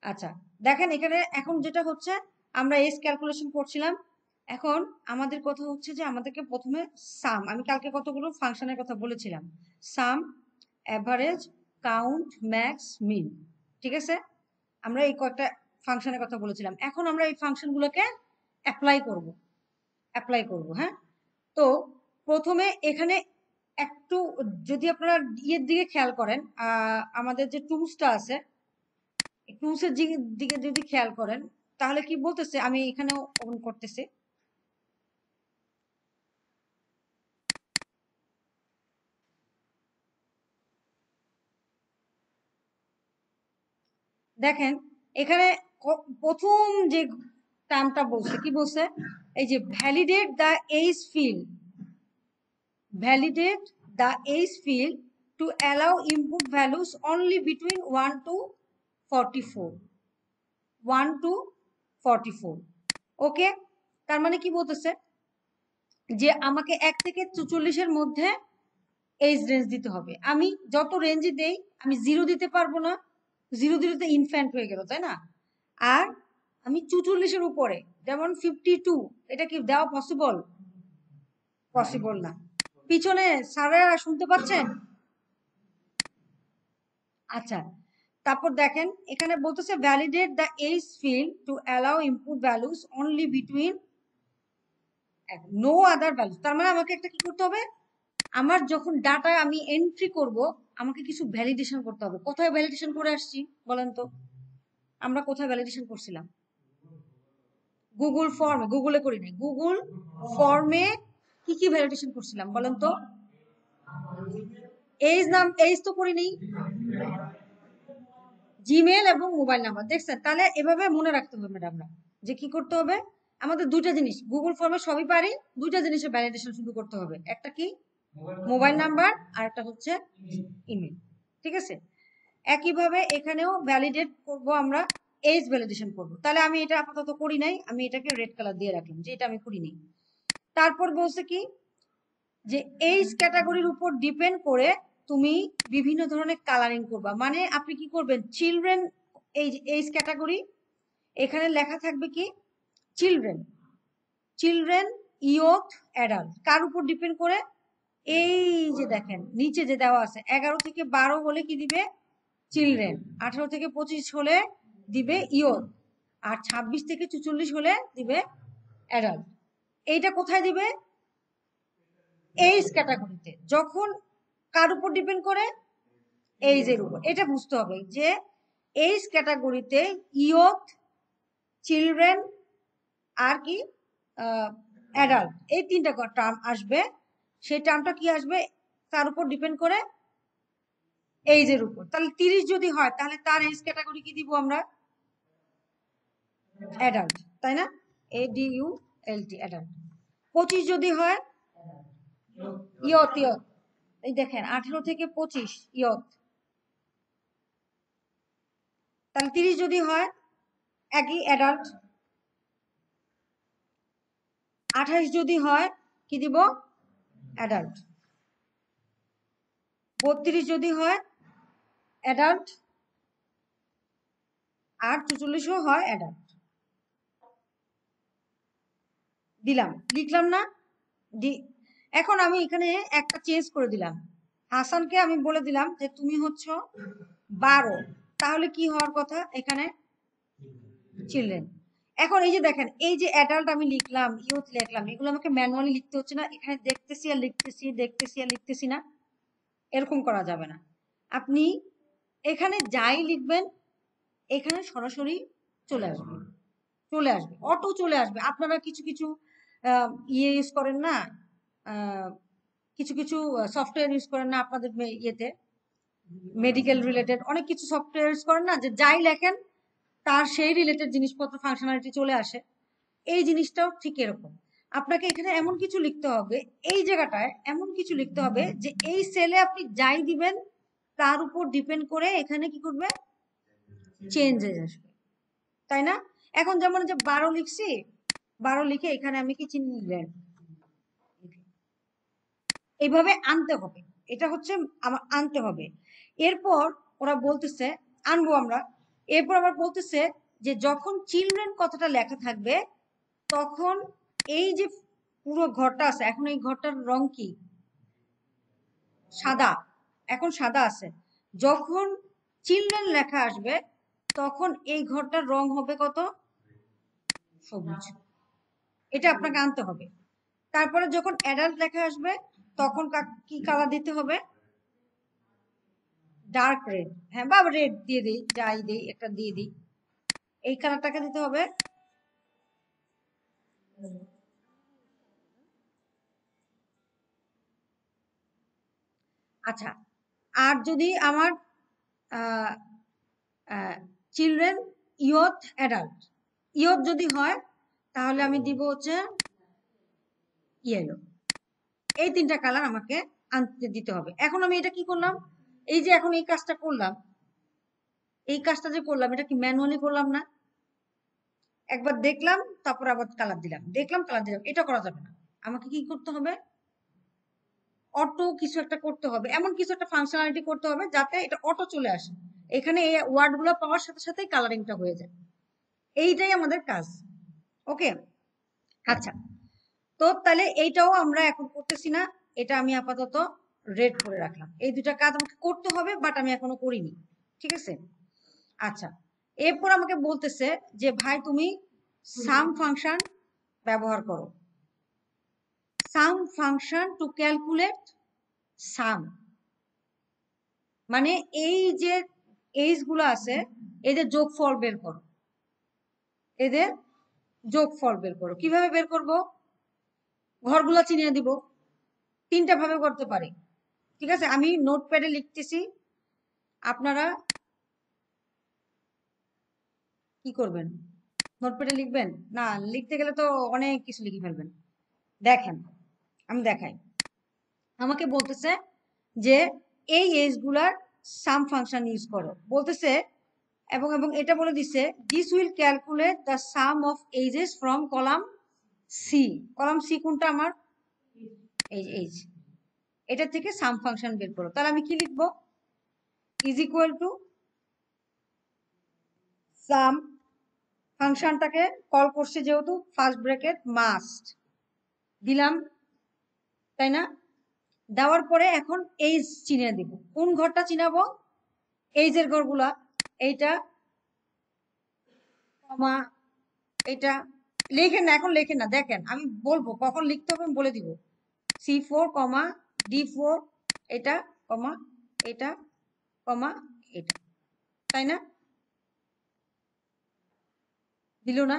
আচ্ছা দেখেন এখানে এখন যেটা হচ্ছে আমরা এস ক্যালকুলেশন করছিলাম। এখন আমাদের কথা হচ্ছে যে আমাদেরকে প্রথমে সাম, আমি কালকে কতগুলো ফাংশনের কথা বলেছিলাম, সাম, অ্যাভারেজ, কাউন্ট, ম্যাক্স, মিন, ঠিক আছে? আমরা এই কয়েকটা ফাংশনের কথা বলেছিলাম। এখন আমরা এই ফাংশনগুলোকে অ্যাপ্লাই করব। হ্যাঁ, তো প্রথমে এখানে একটু যদি আপনারা ইয়ের দিকে খেয়াল করেন, আমাদের যে টুলসটা আছে, টুলসের দিকে যদি খেয়াল করেন তাহলে কি বলতেছে, আমি এখানেও ওপেন করতেছি। দেখেন এখানে প্রথম যে টার্মটা বলছে কি বলছে, এই যে validate the age field, validate the age field to allow input values only between 1 to 44, 1 to 44। ওকে, তার মানে কি বলতেছে যে আমাকে 1 থেকে 44 মধ্যে এজ রেঞ্জ দিতে হবে। আমি যত রেঞ্জই দেই আমি 0 দিতে পারবো না, 0 দিলে তো ইনফ্যান্ট হয়ে গেল, তাই না? আর আমি 44 উপরে, যেমন 52, এটা কি দেওয়া পসিবল? পসিবল না। পিছনে স্যারেরা শুনতে পাচ্ছেন? আচ্ছা, তারপর দেখেন এখানে বলতেছে validate the age field to allow input values only between no other values. তার মানে আমাকে একটা কি করতে হবে, আমার যখন ডাটা আমি এন্ট্রি করব আমাকে কিছু ভ্যালিডেশন করতে হবে। কোথায় ভ্যালিডেশন করে আসছি বলেন তো? আমরা কোথায় ভ্যালিডেশন করছিলাম? গুগল ফর্মে, গুগলে করি নাই, গুগল ফর্মে কি কি ভ্যালিডেশন করছিলাম বলেন তো? এইজ তো করি নেই, জিমেল এবং মোবাইল নাম্বার। দেখছেন? তাহলে এভাবে মনে রাখতে হবে ম্যাডামরা, যে কি করতে হবে, আমাদের দুইটা জিনিস গুগল ফর্মে সবই পারি, দুইটা জিনিসের ভ্যালিডেশন শুধু করতে হবে, একটা কি মোবাইল নাম্বার আর একটা হচ্ছে ইমেল, ঠিক আছে? একইভাবে এখানেও ভ্যালিডেট করব আমরা, এজ ভ্যালিডেশন করব। তাহলে আমি এটা আপাতত করি নাই, আমি এটাকে রেড কালার দিয়ে রাখলাম যে এটা আমি করি নাই। তারপর বলছে কি যে এইজ ক্যাটাগরির উপর ডিপেন্ড করে তুমি বিভিন্ন ধরনের কালারিং করবা। মানে আপনি কি করবেন, চিলড্রেন এইজ ক্যাটাগরি, এখানে লেখা থাকবে কি চিলড্রেন, চিলড্রেন, ইয়থ, অ্যাডাল্ট। কার উপর ডিপেন্ড করে? এই যে দেখেন নিচে যে দেওয়া আছে 11 থেকে 12 হলে কি দিবে? চিলড্রেন। 18 থেকে 25 হলে দিবে ইয়থ। আর 26 থেকে 44 হলে দিবে অ্যাডাল্ট। এইটা কোথায় দিবে? এইজ ক্যাটাগরিতে। যখন কার উপর ডিপেন্ড করে? এইজের উপর। এটা বুঝতে হবে যে এইজ ক্যাটাগরিতে ইয়থ, চিলড্রেন আর কি অ্যাডাল্ট, এই তিনটা টার্ম আসবে। সেই টার্মটা কি আসবে, তার উপর ডিপেন্ড করে এইজের উপর। তাহলে 30 যদি হয় তাহলে তার এজ ক্যাটাগরি কি দিব আমরা? অ্যাডাল্ট, তাই না? ADULT, adult. 25 যদি হয় ইয়থ, ইয়থ। এই দেখেন 18 থেকে 25 ইয়থ। তাহলে 30 যদি হয় একই অ্যাডাল্ট। 28 যদি হয় কি দিব? অ্যাডাল্ট। 32 যদি হয় অ্যাডাল্ট। আর 44ও হয় অ্যাডাল্ট। দিলাম, লিখলাম না? এখন আমি এখানে একটা চেঞ্জ করে দিলাম, হাসানকে আমি বলে দিলাম যে তুমি হচ্ছ 12, তাহলে কি হওয়ার কথা এখানে? চিলড্রেন। এখন এই যে দেখেন এই যে অ্যাডাল্ট আমি লিখলাম, ইউথ লিখলাম, এগুলো আমাকে ম্যানুয়ালি লিখতে হচ্ছে না? এখানে দেখতেছি আর লিখতেছি, দেখতেছি আর লিখতেছি না, এরকম করা যাবে না। আপনি এখানে যাই লিখবেন এখানে সরাসরি চলে আসবে, চলে আসবে, অটো চলে আসবে। আপনারা কিছু কিছু ইয়ে ইউজ করেন না, কিছু কিছু সফটওয়্যার ইউজ করেন না আপনাদের ইয়েতে, মেডিকেল রিলেটেড অনেক কিছু সফটওয়্যার ইউজ করেন না, যে যাই লেখেন তার সেই রিলেটেড জিনিসপত্র ফাংশনালিটি চলে আসে। এই জিনিসটাও ঠিক এরকম, আপনাকে এখানে এমন কিছু লিখতে হবে, এই জায়গাটায় এমন কিছু লিখতে হবে যে এই সেলে আপনি যাই দিবেন তার উপর ডিপেন্ড করে এখানে কি করবে, চেঞ্জ হয়ে আসবে, তাই না? এখন যেমন যে 12 লিখছি, 12 লিখে এখানে আমি কি চিনলেন, এইভাবে আনতে হবে। এটা হচ্ছে আমার আনতে হবে। এরপর ওরা বলতেছে আনবো আমরা, এরপর আবার বলতেছে যে যখন চিলড্রেন কথাটা লেখা থাকবে তখন এই যে পুরো ঘরটা আছে, এখন এই ঘরটার রং কি? সাদা। এখন সাদা আছে। যখন চিলড্রেন লেখা আসবে তখন এই ঘরটার রং হবে কত? সবুজ। এটা আপনাকে আনতে হবে। তারপরে যখন অ্যাডাল্ট লেখা আসবে তখন কি কালার দিতে হবে? Dark red. হ্যাঁ, বা রেড দিয়ে দিই, যাই দিই একটা দিয়ে দিই, এই কালারটাকে দিতে হবে। আচ্ছা, আর যদি আমার চিলড্রেন, ইয়থ, অ্যাডাল্ট, ইয়থ যদি হয় তাহলে আমি দিব হচ্ছে ইয়েলো। এই তিনটা কালার আমাকে আনতে দিতে হবে। এখন আমি এটা কি করলাম, এই যে এখন এই কাজটা করলাম, এই কাজটা যে করলাম এটা কি ম্যানুয়ালি করলাম না? একবার দেখলাম তারপর আবার কালার দিলাম, দেখলাম কালার দিলাম, এটা করা যাবে না। আমাকে কি করতে হবে? অটো কিছু একটা করতে হবে, এমন কিছু একটা ফাংশনালিটি করতে হবে যাতে এটা অটো চলে আসে এখানে, এই ওয়ার্ড গুলো পাওয়ার সাথে সাথেই কালারিংটা হয়ে যায়। এইটাই আমাদের কাজ। ওকে, আচ্ছা, তো তাহলে এইটাও আমরা এখন করতেছি না, এটা আমি আপাতত রেড করে রাখলাম। এই দুটা কাজ আমাকে করতে হবে, বাট আমি এখনো করিনি। ঠিক আছে, আচ্ছা, এরপর আমাকে বলতেছে যে ভাই তুমি সাম ফাংশন ব্যবহার করো। সাম ফাংশন টু ক্যালকুলেট সাম, মানে এই যে এইজ গুলো আছে এদের যোগফল বের করো, এদের যোগফল বের করো। কিভাবে বের করব? ঘরগুলো চিনিয়ে দিব, তিনটা ভাবে করতে পারি। ঠিক আছে, আমি নোটপ্যাডে লিখতেছি, আপনারা কি করবেন? নোটপ্যাডে লিখবেন না? লিখতে গেলে তো অনেক কিছু লিখে ফেলবেন। দেখেন, আমি দেখাই। আমাকে বলতেছে যে এই এজ গুলার সাম ফাংশন ইউজ করো বলতেছে, এবং এটা বলে দিছে this will calculate the sum of ages from column C. Column C কোনটা আমার? এইজ। এটা থেকে সাম ফাংশন বের করো। তাহলে আমি কি লিখবো? ইজ ইকুয়াল টু সাম, ফাংশনটাকে কল করছে যেহেতু ফার্স্ট ব্র্যাকেট মাস্ট দিলাম, তাই না? দেওয়ার পরে এখন এইজ চিনিয়ে দিব। কোন ঘরটা চিনাবো? এইজের ঘরগুলা, এইটা কমা এটা। লেখেন না, এখন লেখেন না, দেখেন আমি বলবো কখন লিখতে হবে, আমি বলে দিব। C4 কমা D4, এটা কমা এটা কমা এটা, তাই না? দিল না?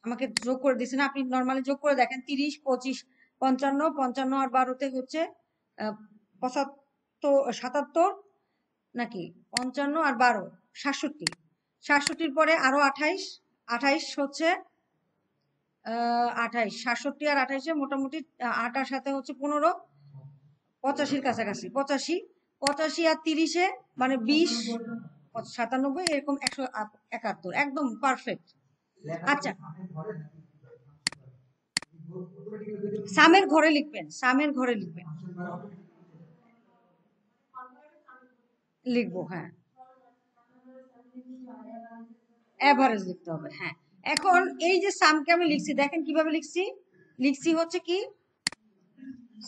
আমাকে যোগ করে দিছে না? আপনি নর্মালি যোগ করে দেখেন, 30, 25, 55, 55 আর 12তে হচ্ছে 75, 77 নাকি 55 আর 12 67, 67 পরে আরো 28, 28 হচ্ছে 28, 67 আর 28 মোটামুটি 8 আর সাথে হচ্ছে 15, 85 কাছাকাছি, 85, 85 আর 30 মানে 20, 97 এরকম 171, একদম পারফেক্ট। আচ্ছা, সামের ঘরে লিখবেন, সামের ঘরে লিখবেন, লিখবো, হ্যাঁ এভারেজ লিখতে হবে, হ্যাঁ। এখন এই যে সামকে আমি লিখছি, দেখেন কিভাবে লিখছি, লিখছি হচ্ছে কি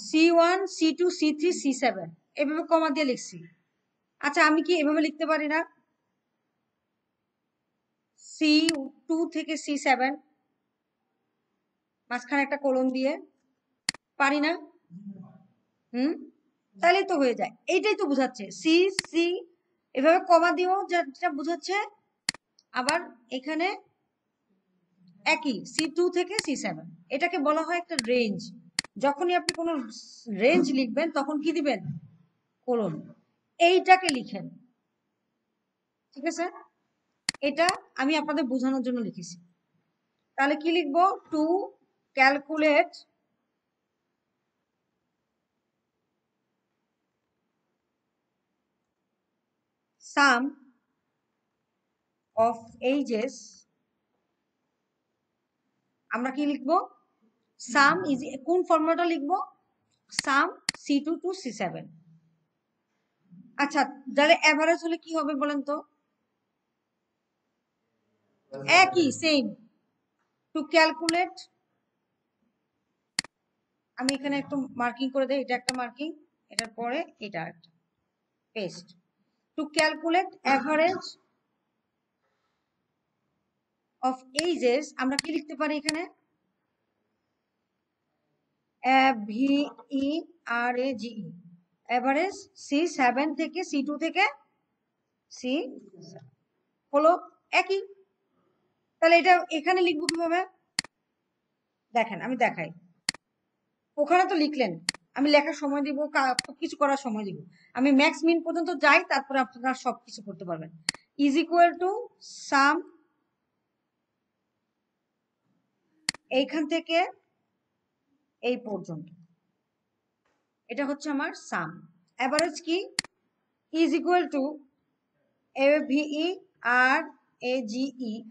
C1, C2, C3, C7 এভাবে কমা দিয়ে লিখছি। আচ্ছা, আমি কি এভাবে লিখতে পারি না? C2 থেকে C7 মাঝখানে একটা কোলন দিয়ে, পারি না? তাহলেই তো হয়ে যায়। এইটাই তো বুঝাচ্ছে সি সি, এভাবে কমা দিও যেটা বুঝাচ্ছে। আবার এখানে একই C2 থেকে C7, এটাকে বলা হয় একটা রেঞ্জ। যখনই আপনি কোনো রেঞ্জ লিখবেন তখন কি দিবেন? কোলন। এইটাকে লিখেন, ঠিক আছে? এটা আমি আপনাদের বোঝানোর জন্য লিখেছি। তাহলে কি লিখবো? To calculate some of ages, আমরা কি লিখবো? সাম ইজ, কোন ফর্মুলাটা লিখবো? সাম C2 টু C7। আচ্ছা, তাহলে এভারেজ হলে কি হবে বলেন তো? একই সেম। টু ক্যালকুলেট, আমি এখানে একটু মার্কিং করে দেই, এটা একটা মার্কিং, এটার পরে এটা একটা paste. To calculate average of ages, আমরা কি লিখতে পারি এখানে? VERAGE, অ্যাভারেজ C7 থেকে C2 থেকে C হলো একই। তাহলে এটা এখানে লিখবো কিভাবে দেখেন, আমি দেখাই। ওখানে তো লিখলেন, আমি লেখার সময় দিব, কিছু করার সময় দিব। আমি ম্যাক্স মিন পর্যন্ত যাই, তারপরে আপনারা সবকিছু করতে পারবেন। ইজ ইকুয়াল টু সাম, এইখান থেকে এই পর্যন্ত, এটা হচ্ছে আমার সাম। অ্যাভারেজ কি? Is equal two AVERAGE,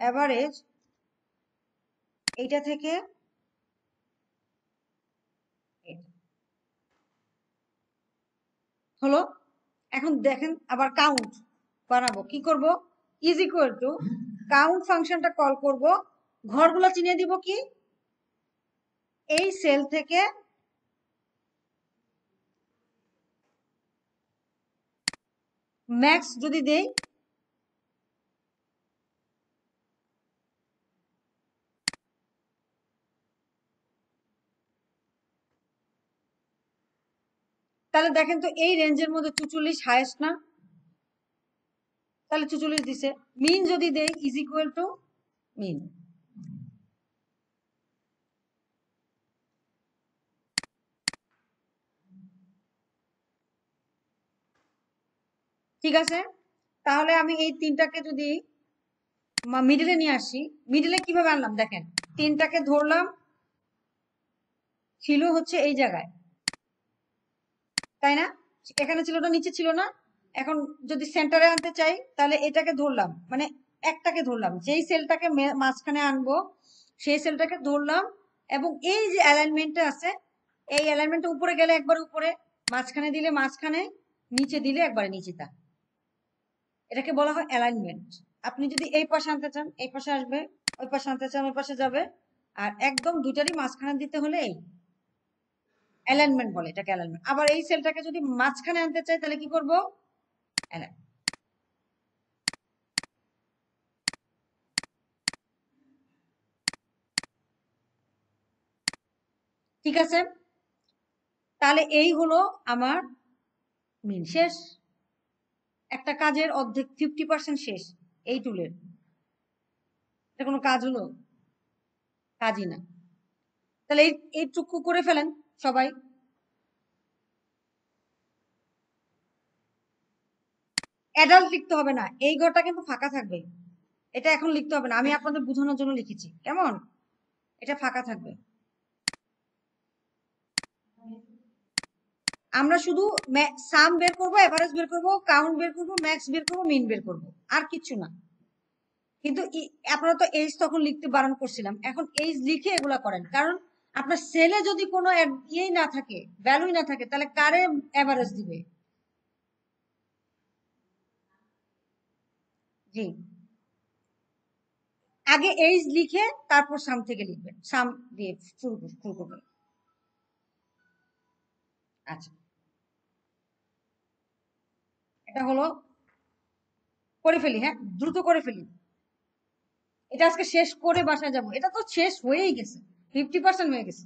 average এইটা থেকে হলো। এখন দেখেন আবার কাউন্ট বানাবো, কি করব? ইজ ইকুয়াল টু কাউন্ট ফাংশনটা কল করব, ঘরগুলো চিনিয়ে দিব কি, এই সেল থেকে ম্যাক্স যদি দেই, তাহলে দেখেন তো এই রেঞ্জের মধ্যে 44 হাইয়েস্ট না? তাহলে 44 দিছে। মিন যদি দেই, ইজ ইকুয়াল টু মিন। ঠিক আছে, তাহলে আমি এই তিনটাকে যদি মিডলে নিয়ে আসি, মিডলে কিভাবে আনলাম দেখেন, তিনটাকে ধরলাম, ছিল হচ্ছে এই জায়গায়, তাই না? এখানে ছিল না, নিচে ছিল না। এখন যদি সেন্টারে আনতে চাই, তাহলে এটাকে ধরলাম, মানে একটাকে ধরলাম, যেই সেলটাকে মাঝখানে আনবো সেই সেলটাকে ধরলাম, এবং এই যে অ্যালাইনমেন্টটা আছে, এই অ্যালাইনমেন্টটা উপরে গেলে একবার উপরে, মাঝখানে দিলে মাঝখানে, নিচে দিলে একবারে নিচে, তা এটাকে বলা হয় অ্যালাইনমেন্ট। আপনি যদি এই পাশে আনতে চান এই পাশে আসবে, ওই পাশে আনতে চান ওই পাশে যাবে, আর একদম দুটারই মাঝখানে দিতে হলে এই অ্যালাইনমেন্ট বলে, এটাকে অ্যালাইনমেন্ট। আবার এই সেলটাকে যদি মাঝখানে আনতে চাই, তাহলে কি করব? অ্যালাইন। ঠিক আছে, তাহলে এই হলো আমার মিন। শেষ, একটা কাজের অর্ধেক 50% শেষ এই টুলের। এটা কোনো কাজ হলো? কাজই না। তাহলে এইটুকু করে ফেলেন সবাই। অ্যাডাল্ট লিখতে হবে না, এই ঘরটা কিন্তু ফাঁকা থাকবে, এটা এখন লিখতে হবে না, আমি আপনাদের বোঝানোর জন্য লিখেছি, কেমন? এটা ফাঁকা থাকবে। আমরা শুধু সাম বের করব, এভারেজ বের করব, কাউন্ট বের করব, ম্যাক্স বের করব, মিন বের করব, আর কিছু না। কিন্তু আপনারা তো এইজ তখন লিখতে বারণ করছিলাম, এখন এইজ লিখে এগুলা করেন, কারণ আপনার সেলে যদি কোনো ইয়েই না থাকে, ভ্যালুই না থাকে, তাহলে কারে এভারেজ দিবে? জি, আগে এইজ লিখে তারপর সাম থেকে লিখবেন, সাম দিয়ে শুরু করবেন। আচ্ছা, এটা হলো, করে ফেলি, হ্যাঁ দ্রুত করে ফেলি, এটা আজকে শেষ করে বাসায় যাব। এটা তো শেষ হয়েই গেছে, 50% হয়ে গেছে।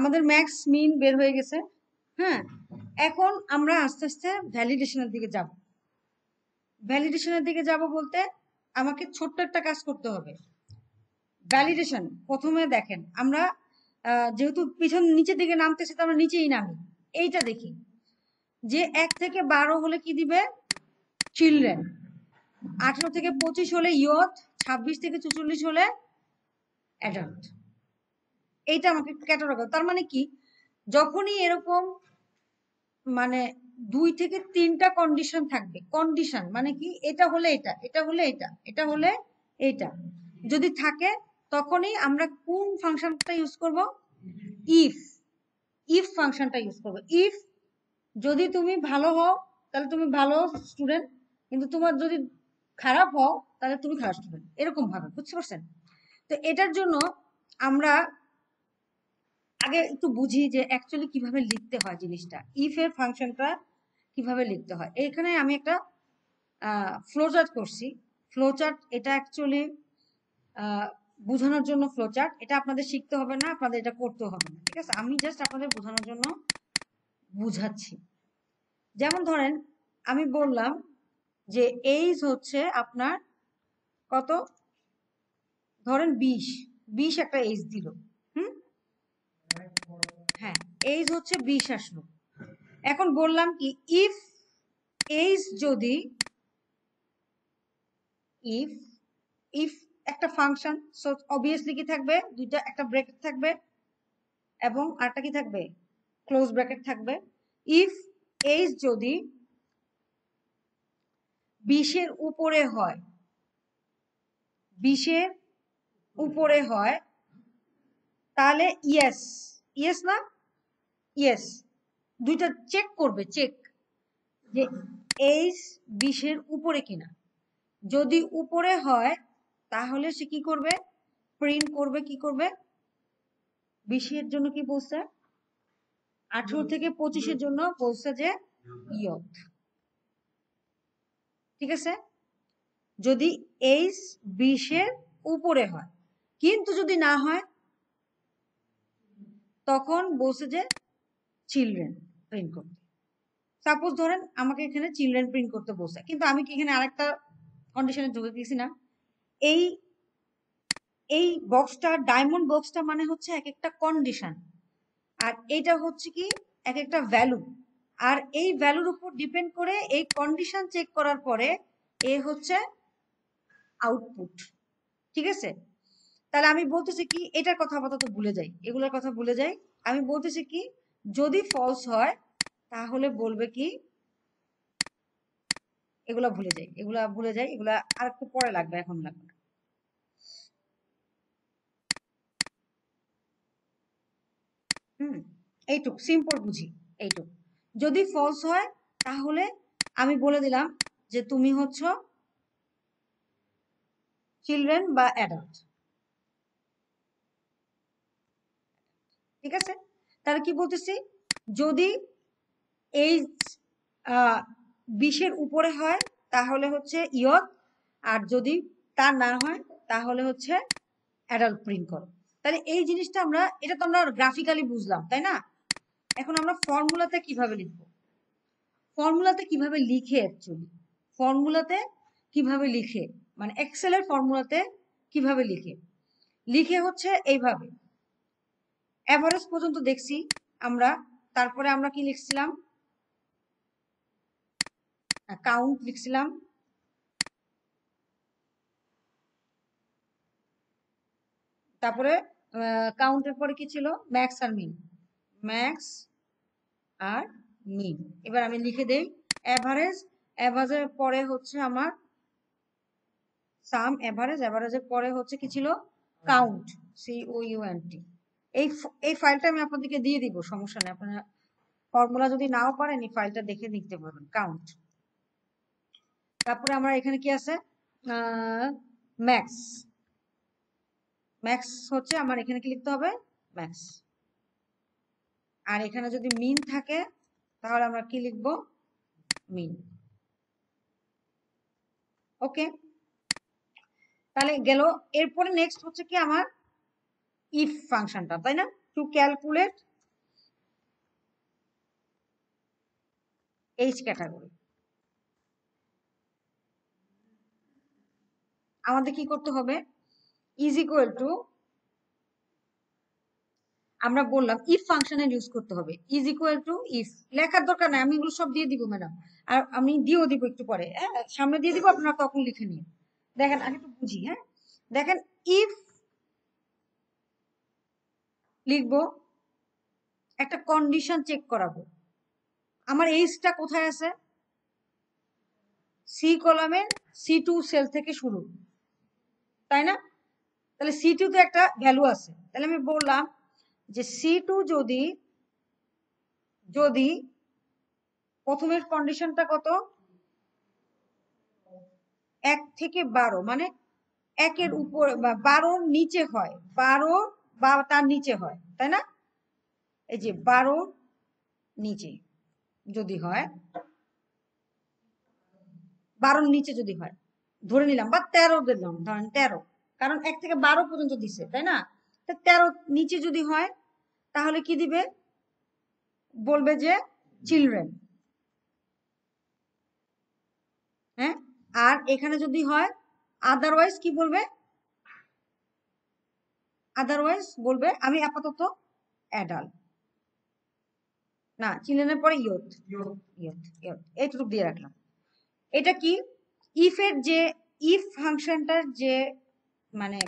আমাদের ম্যাক্স মিন বের হয়ে গেছে। হ্যাঁ, এখন আমরা আস্তে আস্তে ভ্যালিডেশনের দিকে যাব। ভ্যালিডেশনের দিকে যাব বলতে আমাকে ছোট্ট একটা কাজ করতে হবে। ভ্যালিডেশন প্রথমে দেখেন, আমরা যেহেতু পিছন নিচের দিকে নামতেছে তো আমরা নিচেই নামি। এইটা দেখি যে 1 থেকে 12 হলে কি দিবে? চিলড্রেন। 18 থেকে 25 হলে ইয়থ, 26 থেকে 44 হলে অ্যাডাল্ট। এইটা আমাকে ক্যাটাগরি। তার মানে কি, যখনই এরকম মানে 2 থেকে 3টা কন্ডিশন থাকবে, কন্ডিশন মানে কি, এটা হলে এটা, এটা হলে এটা, এটা হলে এটা যদি থাকে, তখনই আমরা কোন ফাংশনটা ইউজ করব? ইফ। ইফ ফাংশনটা ইউজ করব। ইফ যদি তুমি ভালো হও তাহলে তুমি ভালো স্টুডেন্ট, কিন্তু তোমার যদি খারাপ হও তাহলে তুমি খারাপ স্টুডেন্ট, এরকম ভাবে। বুঝতে পারছেন? তো এটার জন্য আমরা আগে একটু বুঝি যে অ্যাকচুয়ালি কিভাবে লিখতে হয় জিনিসটা, ইফ এর ফাংশনটা কিভাবে লিখতে হয়। এখানে আমি একটা ফ্লোচার্ট করছি। ফ্লোচার্ট এটা অ্যাকচুয়ালি বোঝানোর জন্য ফ্লোচার্ট, এটা আপনাদের শিখতে হবে না, আপনাদের এটা করতে হবে না, ঠিক আছে? আমি জাস্ট আপনাদের বোঝানোর জন্য বুঝাচ্ছি। যেমন ধরেন আমি বললাম যে এইজ হচ্ছে আপনার কত, ধরেন 20 একটা এইজ দিল। হুম, হ্যাঁ, এইজ হচ্ছে 20 আসলো। এখন বললাম কি, ইফ এইজ যদি, ইফ ইফ একটা ফাংশন, সো অবভিয়াসলি কি থাকবে? দুইটা, একটা ব্র্যাকেট থাকবে এবং আরটা কি থাকবে? ক্লোজ ব্র্যাকেট থাকবে। ইফ এইজ যদি 20-এর উপরে হয়, 20-এর উপরে হয়, তাহলে ইয়েস, ইয়েস না ইয়েস, দুইটা চেক করবে, চেক যে এইজ 20-এর উপরে কিনা। যদি উপরে হয় তাহলে সে কি করবে? প্রিন্ট করবে। কি করবে? 20-এর জন্য কি বলছে? 18 থেকে 25-এর জন্য বলছে যে ইয়থ। ঠিক আছে? যদি এইজ 20-এর উপরে হয়, কিন্তু যদি না হয় তখন বলছে যে চিলড্রেন প্রিন্ট করতে। সাপোজ ধরেন আমাকে এখানে চিলড্রেন প্রিন্ট করতে বলছে, কিন্তু আমি কি এখানে আরেকটা কন্ডিশনে যোগ দিয়েছি না? এই এই বক্সটা, ডায়মন্ড বক্সটা মানে হচ্ছে এক একটা কন্ডিশন, আর এইটা হচ্ছে কি এক একটা ভ্যালু। আর এই ভ্যালুর উপর ডিপেন্ড করে এই কন্ডিশন চেক করার পরে এ হচ্ছে আউটপুট। ঠিক আছে? তাহলে আমি বলতেছি কি, এটার কথা আপাতত ভুলে যাই, এগুলোর কথা ভুলে যাই। আমি বলতেছি কি, যদি ফলস হয় তাহলে বলবে কি, এগুলা ভুলে যাই, এগুলা ভুলে যাই, এগুলা আর একটু পরে লাগবে, এখন লাগবে না। এইটুক সিম্পল বুঝি, এইটুক। যদি ফলস হয় তাহলে আমি বলে দিলাম যে তুমি হচ্ছ চিলড্রেন বা অ্যাডাল্ট। ঠিক আছে? তাহলে কি বলতেছি, যদি এই 20-এর উপরে হয় তাহলে হচ্ছে ইয়থ, আর যদি তা না হয় তাহলে হচ্ছে অ্যাডাল্ট প্রিন্ট করো। তাহলে এই জিনিসটা আমরা, এটা তো আমরা গ্রাফিক্যালি বুঝলাম, তাই না? এখন আমরা ফর্মুলাতে কিভাবে লিখবো? ফর্মুলাতে কিভাবে লিখে, অ্যাকচুয়ালি ফর্মুলাতে কিভাবে লিখে, মানে এক্সেলের ফর্মুলাতে কিভাবে লিখে, লিখে হচ্ছে এইভাবে। এভারেজ পর্যন্ত দেখছি আমরা, তারপরে আমরা কি লিখছিলাম? কাউন্ট লিখছিলাম, তারপরে কাউন্টের পরে কি ছিল? ম্যাক্স আর মিন, ম্যাক্স আর মিন। এবার আমি লিখে দেই এভারেজ, এভারেজের পরে হচ্ছে আমার সাম, এভারেজ, এভারেজের পরে হচ্ছে কি ছিল? Count, COUNT। এই ফাইলটা আমি আপনাদেরকে দিয়ে দিব, সমস্যা নেই, আপনারা ফর্মুলা যদি নাও পারেন এই ফাইলটা দেখে নিতে পারবেন, কাউন্ট। তারপরে আমার এখানে কি আছে? ম্যাক্স, ম্যাক্স হচ্ছে আমার এখানে কি লিখতে হবে? ম্যাক্স। আর এখানে যদি মিন থাকে তাহলে আমরা কি লিখব? মিন। ওকে, তাহলে গেল। এরপরে নেক্সট হচ্ছে কি আমার ইফ ফাংশনটা, তাই না? To calculate H category. আমাদের কি করতে হবে, ইজ ইকুয়াল টু, আমরা বললাম ইফ ফাংশনের ইউজ করতে হবে, ইজ ইকুয়াল টু ইফ, লেখার দরকার নাই, আমি এগুলো সব দিয়ে দিব ম্যাডাম, আর আমি দিয়েও দিব একটু পরে, হ্যাঁ সামনে দিয়ে দিব, আপনারা তখন লিখে নিন। দেখেন আগে একটু বুঝি, হ্যাঁ দেখেন, ইফ লিখবো, একটা কন্ডিশন চেক করাবো, আমার এইজটা কোথায় আছে, সি কলামের C2 সেল থেকে শুরু, তাই না? তাহলে C2 তে একটা ভ্যালু আছে, তাহলে আমি বললাম যে C2 যদি যদি প্রথমের কন্ডিশনটা কত, 1 থেকে 12, মানে 1-এর উপর বা 12-র নিচে হয়, 12 বা তার নিচে হয়, তাই না? এই যে 12-র নিচে যদি হয়, 12-র নিচে যদি হয় ধরে নিলাম, বা 13 দিলাম, ধরেন 13, কারণ 1 থেকে 12 পর্যন্ত দিছে, তাই না? 13 নিচে যদি হয় তাহলে কি দিবে, বলবে যে চিলড্রেন, হ্যাঁ। আর এখানে যদি হয় আদারওয়াইজ কি বলবে, আদারওয়াইজ বলবে, আমি আপাতত অ্যাডাল্ট, না চিলড্রেনের পরে ইয়থ, এইটুকু দিয়ে রাখলাম। এটা কি, ইফ এর যে, ইফ ফাংশনটার যে মানে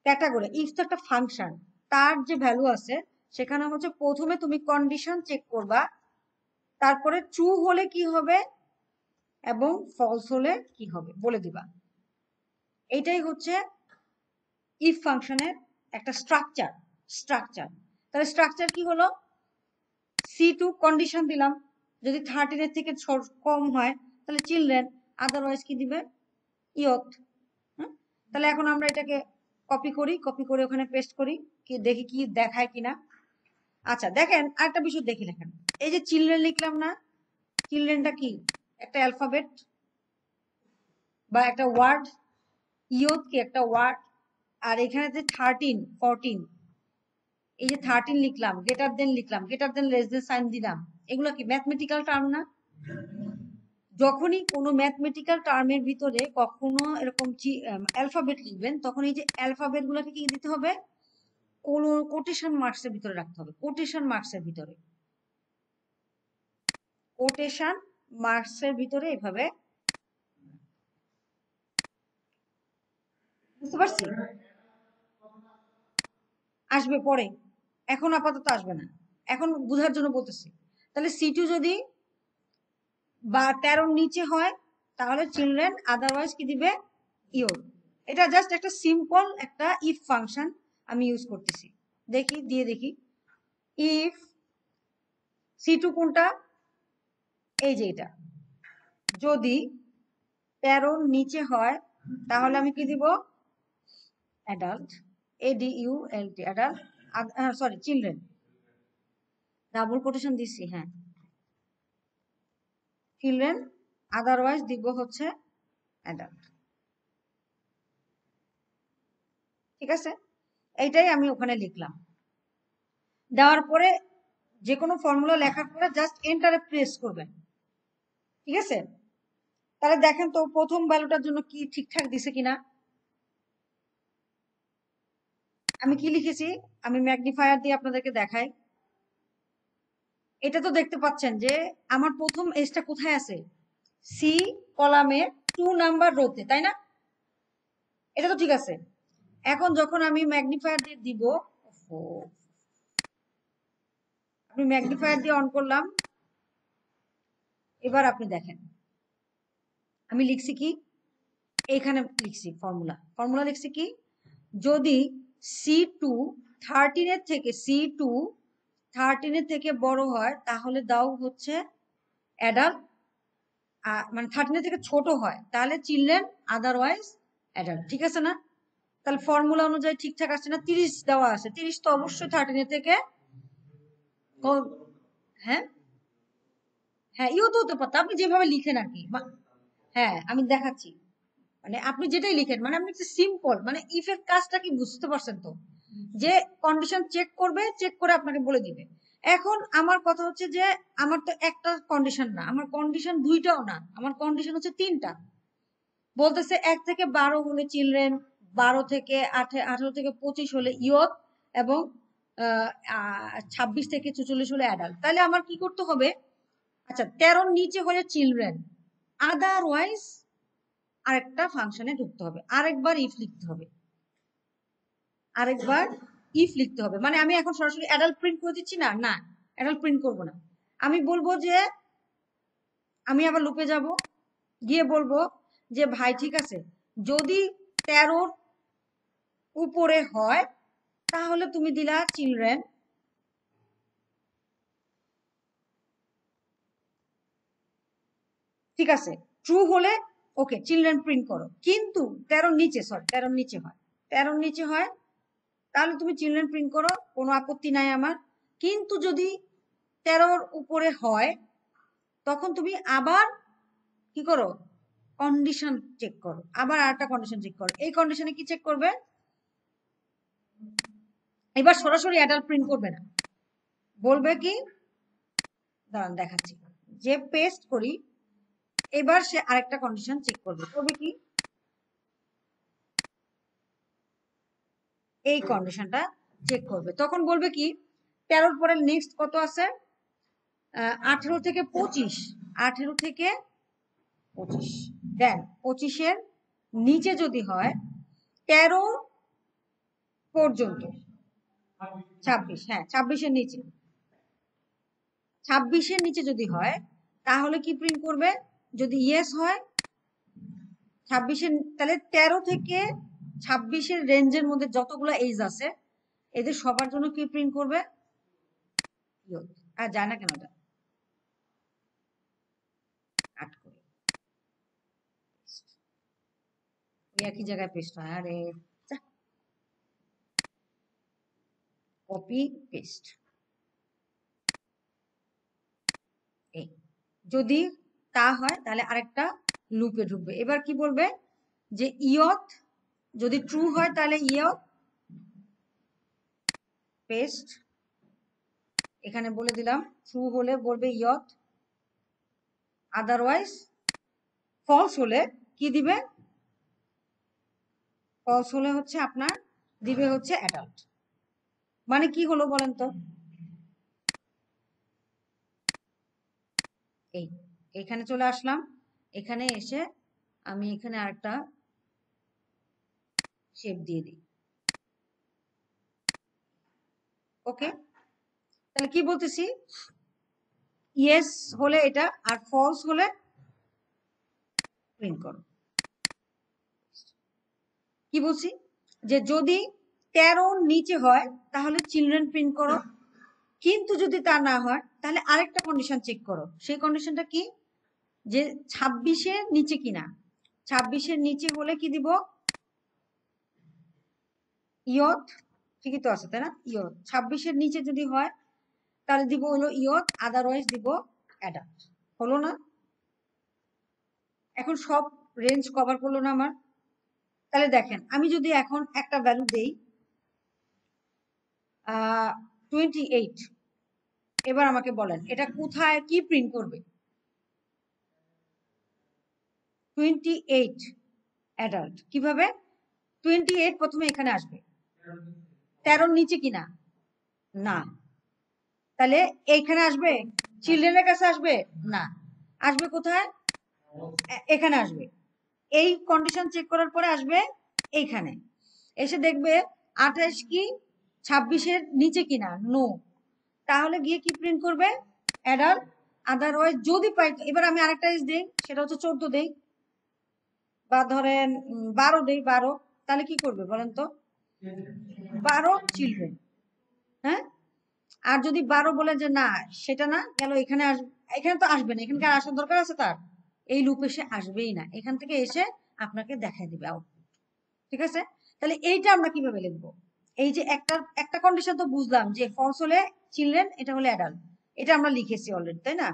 ক্যাটাগরি, ইফ তো একটা ফাংশন, তার যে ভ্যালু আছে সেখানে হচ্ছে প্রথমে তুমি কন্ডিশন চেক করবা, তারপরে ট্রু হলে কি হবে এবং ফলস হলে কি হবে বলে দিবা। এইটাই হচ্ছে ইফ ফাংশনের একটা স্ট্রাকচার। তাহলে স্ট্রাকচার কি হলো, C2 কন্ডিশন দিলাম, যদি 13-এর থেকে কম হয় তাহলে চিলড্রেন, আদারওয়াইজ কি দিবে, ইয়থ। তাহলে এখন আমরা এটাকে কপি করে ওখানে পেস্ট করি, কি দেখি কি দেখায় কিনা। আচ্ছা দেখেন আরেকটা বিষয় দেখি, লেখেন এই যে চিলড্রেন লিখলাম না, চিলড্রেনটা কি, একটা অ্যালফাবেট বা একটা ওয়ার্ড, ইয়থ কি একটা ওয়ার্ড, আর এখানে যে 13 14, এই যে 13 লিখলাম, গ্রেটার দেন লিখলাম, greater than less than sign দিলাম, এগুলো কি ম্যাথমেটিক্যাল টার্ম না? যখনই কোনো ম্যাথমেটিক্যাল টার্মের ভিতরে কখনো এরকম অ্যালফাবেট লিখবেন, তখন এই যে অ্যালফাবেট গুলোকে কি দিতে হবে, কোটেশন মার্কসের ভিতরে রাখতে হবে, কোটেশন মার্কসের ভিতরে, কোটেশন মার্কসের ভিতরে এভাবে, বুঝতে পারছি? আসবে পরে, এখন আপাতত আসবে না, এখন বুঝার জন্য বলতেছি। তাহলে C2 যদি বা 13-র নিচে হয় তাহলে চিলড্রেন, আদারওয়াইজ কি দিবে, ইয়র। এটা জাস্ট একটা সিম্পল একটা ইফ ফাংশন আমি ইউজ করতেছি, দেখি দিয়ে দেখি। ইফ C2 কোনটা, এই যে এটা, যদি 13-র নিচে হয় তাহলে আমি কি দিব, adult, ADULT, adult, sorry children, double quotation দিচ্ছি, হ্যাঁ চিলড্রেন, আদারওয়াইজ দিব হচ্ছে অ্যাডাল্ট, ঠিক আছে? এইটাই আমি ওখানে লিখলাম, দেওয়ার পরে যে কোনো ফর্মুলা লেখার পরে জাস্ট এন্টারে প্রেস করবেন, ঠিক আছে? তাহলে দেখেন তো প্রথম ভ্যালুটার জন্য কি ঠিকঠাক দিছে কিনা। আমি কি লিখেছি, আমি ম্যাগনিফায়ার দিয়ে আপনাদেরকে দেখাই। এটা তো দেখতে পাচ্ছেন যে আমার প্রথম এজটা কোথায় আছে, সি কলামে 2 নাম্বার রোতে, তাই না? এটা তো ঠিক আছে। এখন যখন আমি ম্যাগনিফায়ার দিয়ে দিব, আমি ম্যাগনিফায়ার দিয়ে অন করলাম, এবার আপনি দেখেন আমি লিখছি কি, এইখানে লিখছি ফর্মুলা লিখছি কি, যদি C2 13-এর থেকে, C2 13-এর থেকে বড় হয় তাহলে দাও হচ্ছে অ্যাডাল্ট, মানে 13-এর থেকে ছোট হয় তাহলে চিলড্রেন, আদারওয়াইজ অ্যাডাল্ট, ঠিক আছে না? তাহলে ফর্মুলা অনুযায়ী ঠিকঠাক আসছে না, 30 দেওয়া আছে, 30 তো অবশ্যই 13-এর থেকে, হ্যাঁ হ্যাঁ ইও তো হতে পারতো, আপনি যেভাবে লিখেন আর কি, হ্যাঁ আমি দেখাচ্ছি, মানে আপনি যেটাই লিখেন, মানে আপনি সিম্পল, মানে ইফ এর কাজটা কি বুঝতে পারছেন তো, যে কন্ডিশন চেক করবে, চেক করে আপনাকে বলে দিবে। এখন আমার কথা হচ্ছে যে আমার তো একটা কন্ডিশন না, আমার কন্ডিশন দুইটাও না, আমার কন্ডিশন হচ্ছে তিনটা। বলতেছে 1 থেকে 12 হলে চিলড্রেন, 12 থেকে 18 থেকে 25 হলে ইয়থ, এবং 26 থেকে 44 হলে অ্যাডাল্ট। তাহলে আমার কি করতে হবে? আচ্ছা, 13 নিচে হলে চিলড্রেন, আদারওয়াইজ আরেকটা ফাংশনে ঢুকতে হবে, আরেকবার ইফ লিখতে হবে, আরেকবার ইফ লিখতে হবে। মানে আমি এখন সরাসরি অ্যাডাল্ট প্রিন্ট করে দিচ্ছি না, না অ্যাডাল্ট প্রিন্ট করব না। আমি বলবো যে, আমি আবার লুপে যাব, গিয়ে বলবো যে ভাই ঠিক আছে, যদি 13 উপরে হয় তাহলে তুমি দিলা চিলড্রেন, ঠিক আছে, ট্রু হলে ওকে চিলড্রেন প্রিন্ট করো। কিন্তু 13 নিচে, সরি 13 নিচে হয়, 13 নিচে হয় তাহলে তুমি চিলড্রেন প্রিন্ট করো, কোনো আপত্তি নাই আমার। কিন্তু যদি 13 উপরে হয় তখন তুমি আবার কি করো? কন্ডিশন চেক করো, আবার আরেকটা কন্ডিশন চেক করো। এই কন্ডিশনে কি চেক করবে? এবার সরাসরি অ্যাডাল্ট প্রিন্ট করবে না, বলবে কি, দাঁড়ান দেখাচ্ছি, যে পেস্ট করি, এবার সে আরেকটা কন্ডিশন চেক করবে। করবে কি? এই কন্ডিশনটা চেক করবে, তখন বলবে কি, 13 পরে নেক্সট কত আছে? 18 থেকে 25, 18 থেকে 25, দেন 25-এর নিচে যদি হয়, 13 পর্যন্ত, 26, হ্যাঁ 26-এর নিচে, 26-এর নিচে যদি হয় তাহলে কি প্রিন্ট করবে? যদি ইয়েস হয় 26-এর, তাহলে 13 থেকে 26-এর রেঞ্জের মধ্যে যতগুলো এজ আছে এদের সবার জন্য কি প্রিন্ট করবে? আর যায় না কেন এটা? কাট করে ওই একই জায়গায় পেস্ট হয়, আরে কপি পেস্ট। এই যদি তা হয় তাহলে আরেকটা লুপে ঢুকবে। এবার কি বলবে? যে ইয়থ যদি ট্রু হয় তাহলে ইয়থ পেস্ট, এখানে বলে দিলাম ট্রু হলে বলবে ইয়থ, আদারওয়াইজ ফলস হলে কি দিবে? ফলস হলে হচ্ছে আপনার দিবে হচ্ছে অ্যাডাল্ট। মানে কি হলো বলেন তো? এই এখানে চলে আসলাম, এখানে এসে আমি এখানে আরেকটা শেপ দিয়ে দিই। ওকে, তাহলে কি বলতেছি? ইয়েস হলে এটা, আর ফলস হলে প্রিন্ট করো। কি বলছি? যে যদি 13 নিচে হয় তাহলে চিলড্রেন প্রিন্ট করো, কিন্তু যদি তা না হয় তাহলে আরেকটা কন্ডিশন চেক করো। সেই কন্ডিশনটা কি? যে 26-এর নিচে কিনা, 26-এর নিচে হলে কি দিব? ইয়থ, ঠিকই তো আছে তাই না? ইয়থ 26-এর নিচে যদি হয় তাহলে দিব হলো ইয়থ, আদারওয়াইজ দিব অ্যাডাল্ট। হলো না? এখন সব রেঞ্জ কভার করলো না আমার? তাহলে দেখেন, আমি যদি এখন একটা ভ্যালু দেই 28, এবার আমাকে বলেন এটা কোথায় কি প্রিন্ট করবে? 28 অ্যাডাল্ট কিভাবে? 28 প্রথমে এখানে আসবে, 13 নিচে কিনা, না, তাহলে এইখানে আসবে, চিলড্রেনের কাছে আসবে না, আসবে কোথায়? এখানে আসবে। এই কন্ডিশন চেক করার পরে আসবে এইখানে, এসে দেখবে 28 কি 26-এর নিচে কিনা, নো, তাহলে গিয়ে কি প্রিন্ট করবে? অ্যাডাল্ট। আদারওয়াইজ যদি পাই, এবার আমি আরেকটা এজ দেই, সেটা হচ্ছে 14 দেই, বা ধরেন 12 দেই, 12, তাহলে কি করবে বলেন তো? 12 চিলড্রেন, হ্যাঁ। আর যদি 12 বলে যে না সেটা না, গেল এখানে এখানে তো আসবে না, এখানকার আসার দরকার আছে তার? এই লুপে সে আসবেই না, এখান থেকে এসে আপনাকে দেখাই দিবে আউটপুট। ঠিক আছে, তাহলে এইটা আমরা কিভাবে লিখবো? এই যে একটা কন্ডিশন তো বুঝলাম যে ফলস হলে চিলড্রেন, এটা হলে অ্যাডাল্ট, এটা আমরা লিখেছি অলরেডি তাই না?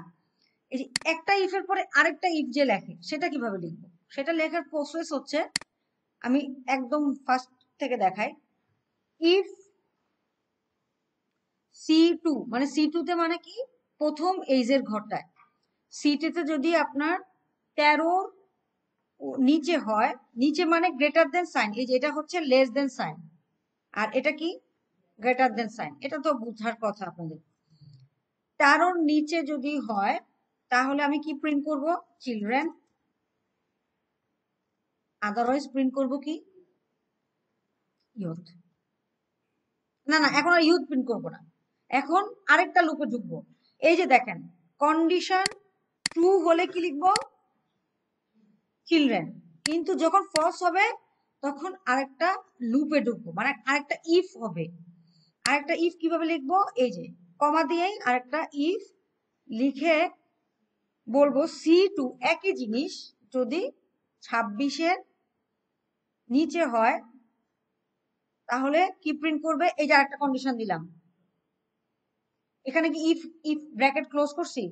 এই যে একটা ইফের পরে আরেকটা ইফ যে লেখে সেটা কিভাবে লিখবো? সেটা লেখার প্রসেস হচ্ছে, আমি একদম ফার্স্ট থেকে দেখাই। ইফ C2 মানে C2 তে মানে কি প্রথম এইজের ঘরটায়, C2 তে যদি আপনার 13 নিচে হয়, নিচে মানে গ্রেটার দেন সাইন, এই যে এটা হচ্ছে লেস দেন সাইন আর এটা কি গ্রেটার দেন সাইন, এটা তো বোঝার কথা আপনাদের। 13 নিচে যদি হয় তাহলে আমি কি প্রিন্ট করব, চিলড্রেন, আদারওয়াইজ প্রিন্ট করব কি ইয়ুথ। না না, এখন আর ইয়ুথ প্রিন্ট করব না, এখন আরেকটা লুপে ঢুকবো। এই যে দেখেন কন্ডিশন ট্রু হলে কি লিখবো, চিলড্রেন, কিন্তু যখন ফলস হবে তখন আরেকটা লুপে ঢুকবো, মানে আরেকটা ইফ হবে। আরেকটা ইফ কিভাবে লিখবো, এই যে কমা দিয়েই আরেকটা ইফ লিখে বলবো C2 একই জিনিস যদি 26-এর নিচে হয় তাহলে কি প্রিন্ট করবে, এই যে আরেকটা কন্ডিশন দিলাম। এখানে কি ইফ ইফ ব্র্যাকেট ক্লোজ করছি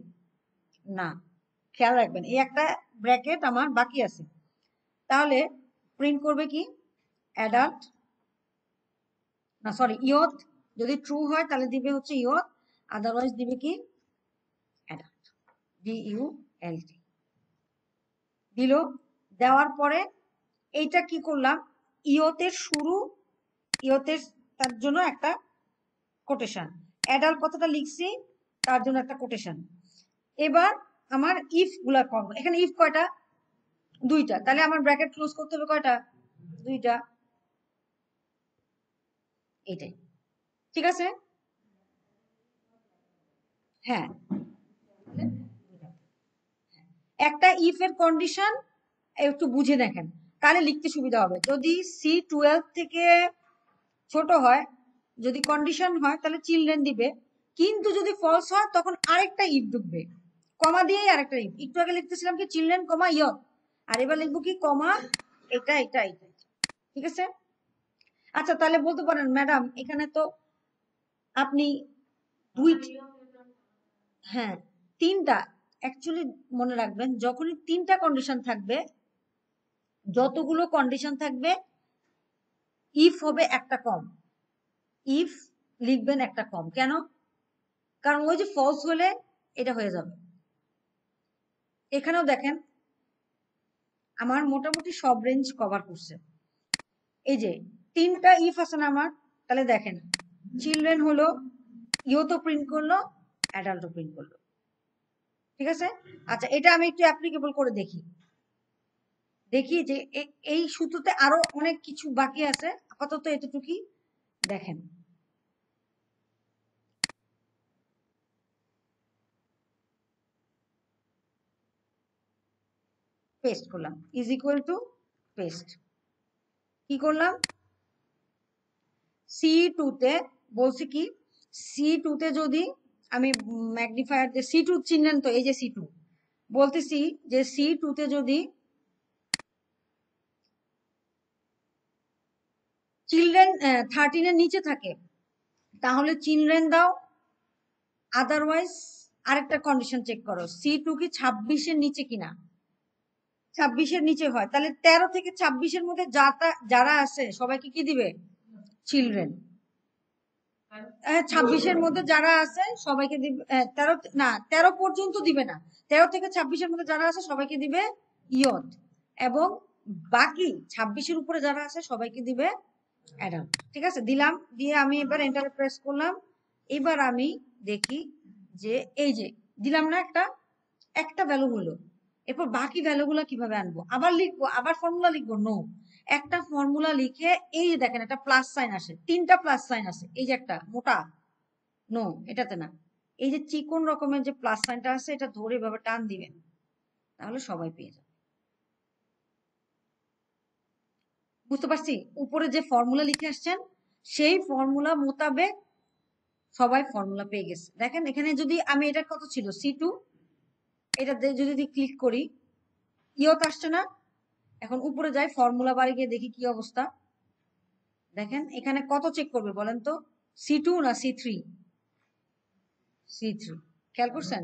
না, খেয়াল রাখবেন এই একটা ব্র্যাকেট আমার বাকি আছে। তাহলে প্রিন্ট করবে কি অ্যাডাল্ট, না সরি ইয়থ, যদি ট্রু হয় তাহলে দিবে হচ্ছে ইয়থ, আদারওয়াইজ দিবে কি অ্যাডাল্ট, DULT দিল। দেওয়ার পরে এইটা কি করলাম, ইয়তের শুরু, ইয়তের তার জন্য একটা কোটেশন, অ্যাডাল্ট কথাটা লিখছি তার জন্য একটা কোটেশন। এবার আমার ইফ গুলা করবো, এখানে ইফ কয়টা, দুইটা, তাহলে আমার ব্র্যাকেট ক্লোজ করতে হবে কয়টা, দুইটা, এটাই ঠিক আছে। হ্যাঁ, একটা ইফ এর কন্ডিশন একটু বুঝে দেখেন তাহলে লিখতে সুবিধা হবে। যদি C12 থেকে ছোট হয়, যদি কন্ডিশন হয় তাহলে চিলড্রেন দিবে, কিন্তু যদি ফলস হয় তখন আরেকটা ইফ ঢুকবে, কমা দিয়েই আরেকটা ইফ। একটু আগে লিখতেছিলাম কি চিলড্রেন কমা ইয়র, আর এবার লিখবো কি কমা এটা এটা এটা, ঠিক আছে। আচ্ছা তাহলে বলতে পারেন ম্যাডাম এখানে তো আপনি দুই, হ্যাঁ তিনটা, অ্যাকচুয়ালি মনে রাখবেন যখনই তিনটা কন্ডিশন থাকবে, যতগুলো কন্ডিশন থাকবে ইফ হবে একটা কম, ইফ লিখবেন একটা কম, কেন, কারণ ওই যে ফলস হলে এটা হয়ে যাবে। এখানেও দেখেন আমার মোটামুটি সব রেঞ্জ কভার করছে। এই যে তিনটা ইফ আছে না আমার, তাহলে দেখেন চিলড্রেন হলো, ইয়ো প্রিন্ট করলো, অ্যাডাল্টও প্রিন্ট করলো, ঠিক আছে। আচ্ছা এটা আমি একটু অ্যাপ্লিকেবল করে দেখি, দেখি যে এই সূত্রতে আরো অনেক কিছু বাকি আছে, আপাতত এতটুকুই দেখেন। পেস্ট করলাম, ইজ ইকুয়াল টু পেস্ট, কি করলাম C2 তে বলছি কি, C2 তে যদি আমি ম্যাগনিফায়ার দিয়ে C2 চিহ্নেন তো, এই যে C2 বলতেছি যে C2 তে যদি চিলড্রেন 13 এর নিচে থাকে তাহলে চিলড্রেন দাও, আদারওয়াইজ আরেকটা কন্ডিশন চেক করো C2 কি 26-এর নিচে কিনা, 26-এর নিচে হয় তাহলে 13 থেকে 26-এর মধ্যে যারা আছে সবাইকে কি দিবে, চিলড্রেন। 26-এর মধ্যে যারা আছে সবাইকে দিবে, 13 না 13 পর্যন্ত দিবে না, 13 থেকে 26-এর মধ্যে যারা আছে সবাইকে দিবে ইয়ত, এবং বাকি 26-এর উপরে যারা আছে সবাইকে দিবে অ্যাডাল্ট, ঠিক আছে। দিলাম, দিয়ে আমি এবার এন্টার প্রেস করলাম। এবার আমি দেখি যে এই যে দিলাম না একটা, একটা ভ্যালু হলো, এরপর বাকি ভ্যালুগুলো কিভাবে আনবো, আবার লিখবো, আবার ফর্মুলা লিখবো, নো, একটা ফর্মুলা লিখে এই যে দেখেন একটা প্লাস সাইন আসে, তিনটা প্লাস সাইন আছে, এই যে একটা মোটা, নো এটাতে না, এই যে চিকন রকমের যে প্লাস সাইনটা আছে এটা ধরে এভাবে টান দিবেন, তাহলে সবাই পেয়ে যাবে। বুঝতে পারছি, উপরে যে ফর্মুলা লিখে আসছেন সেই ফর্মুলা মোতাবেক সবাই ফর্মুলা পেয়ে গেছে। দেখেন এখানে যদি আমি, এটা কত ছিল C2, এটা যদি ক্লিক করি ইয়ত আসছে না, এখন উপরে যাই ফর্মুলা বারে গিয়ে দেখি কি অবস্থা। দেখেন এখানে কত চেক করবে বলেন তো, C2 না C3, C3, খেয়াল করছেন,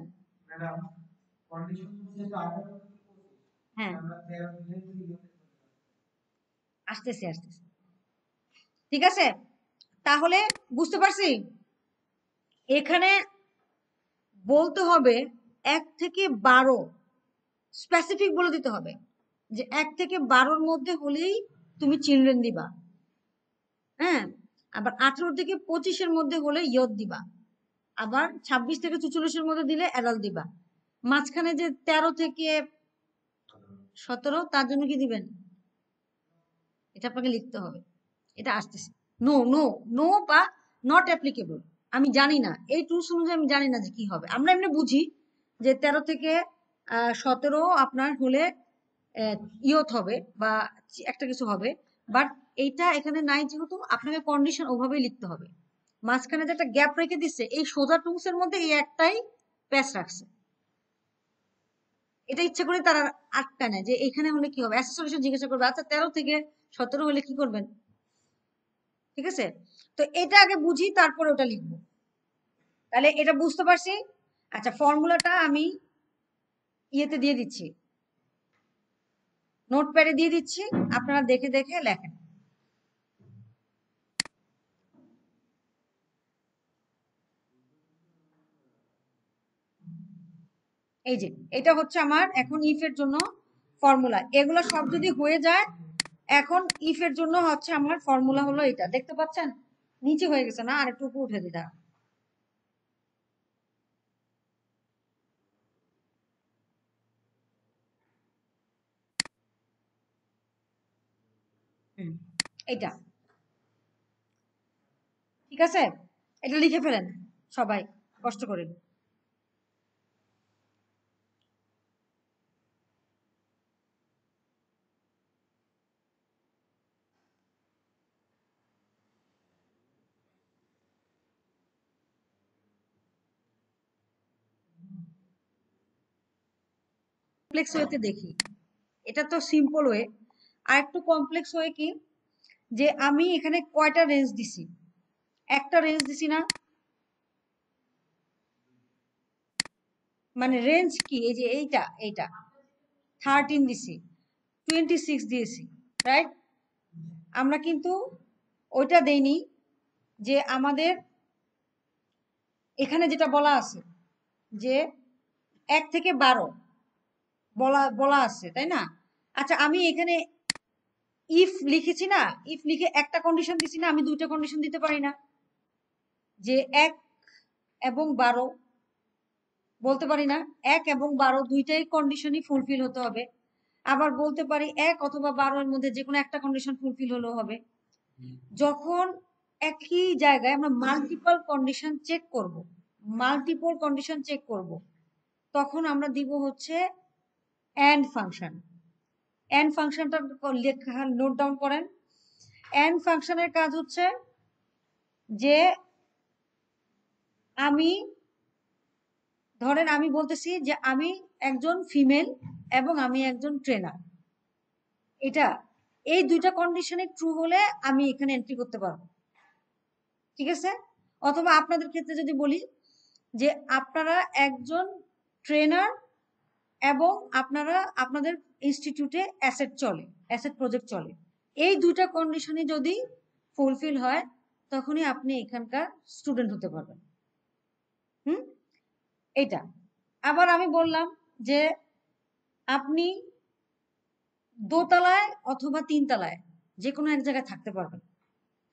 হ্যাঁ আসতেছে আসতেছে, ঠিক আছে। তাহলে বুঝতে পারছি, এখানে বলতে হবে 1 থেকে 12 স্পেসিফিক বলে দিতে হবে যে 1 থেকে 12-র মধ্যে হলেই তুমি চিলড্রেন দিবা, হ্যাঁ। আবার 18 থেকে 25-এর মধ্যে হলে ইয়ত দিবা, আবার 26 থেকে 44-এর মধ্যে দিলে অ্যাডাল্ট দিবা। মাঝখানে যে 13 থেকে 17 তার জন্য কি দিবেন, এটা আপনাকে লিখতে হবে। এটা আসতেছে নো নো নো বা নট অ্যাপ্লিকেবল। আমি জানি না, এই টুলস অনুযায়ী আমি জানি না যে কি হবে। আমরা এমনি বুঝি যে 13 থেকে 17 আপনার হলে ইয়ত হবে বা একটা কিছু হবে, বাট এইটা এখানে নাই, যেহেতু আপনাকে কন্ডিশন ওভাবেই লিখতে হবে। মাঝখানে যে একটা গ্যাপ রেখে দিচ্ছে, এই সোজা টুলস এর মধ্যে এই একটাই প্যাচ রাখছে, এটা ইচ্ছা করে তারা আটকা নেয় যে এখানে হলে কি হবে। অ্যাসোসিয়েশন জিজ্ঞাসা করবে আচ্ছা 13 থেকে 17 হলে কি করবেন, ঠিক আছে। তো এটা আগে বুঝি, তারপরে ওটা লিখবো। তাহলে এটা বুঝতে পারছি। আচ্ছা, ফর্মুলাটা আমি ইয়েতে দিয়ে দিচ্ছি, নোটপ্যাডে দিয়ে দিচ্ছি, আপনারা দেখে দেখে লেখেন। এই যে এটা হচ্ছে আমার এখন ইফ এর জন্য ফর্মুলা। এগুলো সব যদি হয়ে যায়, এখন ইফ এর জন্য হচ্ছে আমার ফর্মুলা হলো এটা, দেখতে পাচ্ছেন নিচে হয়ে গেছে না, আর একটু উপরে উঠে দিই। এটা ঠিক আছে, এটা লিখে ফেলেন সবাই কষ্ট করে। কমপ্লেক্স ওয়েতে দেখি, এটা তো সিম্পল ওয়ে। আর একটু কমপ্লেক্স ওয়ে কি, যে আমি এখানে কয়টা রেঞ্জ দিছি, একটা রেঞ্জ দিছি না, মানে রেঞ্জ কি, এই যে এইটা এইটা 13 দিছি, 26 দিয়েছি, রাইট। আমরা কিন্তু ওইটা দেইনি যে আমাদের এখানে যেটা বলা আছে যে 1 থেকে 12 বলা বলা আছে, তাই না। আচ্ছা, আমি এখানে ইফ লিখেছি না, ইফ লিখে একটা কন্ডিশন দিছি না, আমি দুইটা কন্ডিশন দিতে পারি না, যে 1 এবং 12 বলতে পারি না, 1 এবং 12 দুইটাই কন্ডিশনই ফুলফিল হতে হবে। আবার বলতে পারি 1 অথবা 12 এর মধ্যে যে কোনো একটা কন্ডিশন ফুলফিল হলেও হবে। যখন একই জায়গায় আমরা মাল্টিপল কন্ডিশন চেক করব, মাল্টিপল কন্ডিশন চেক করব, তখন আমরা দিব হচ্ছে এন্ড ফাংশন। এন্ড ফাংশনটা লেখা নোট ডাউন করেন। এন্ড ফাংশনের কাজ হচ্ছে যে আমি ধরেন আমি বলতেছি যে আমি একজন ফিমেল এবং আমি একজন ট্রেনার, এটা এই দুইটা কন্ডিশনে ট্রু হলে আমি এখানে এন্ট্রি করতে পারবো, ঠিক আছে। অথবা আপনাদের ক্ষেত্রে যদি বলি যে আপনারা একজন ট্রেনার এবং আপনারা আপনাদের ইনস্টিটিউটে অ্যাসেট চলে, অ্যাসেট প্রজেক্ট চলে, এই দুইটা কন্ডিশনই যদি ফুলফিল হয় তখনই আপনি এখানকার স্টুডেন্ট হতে পারবেন। এটা আবার আমি বললাম যে আপনি দোতলায় অথবা 3 তলায় যে কোনো এক জায়গায় থাকতে পারবেন,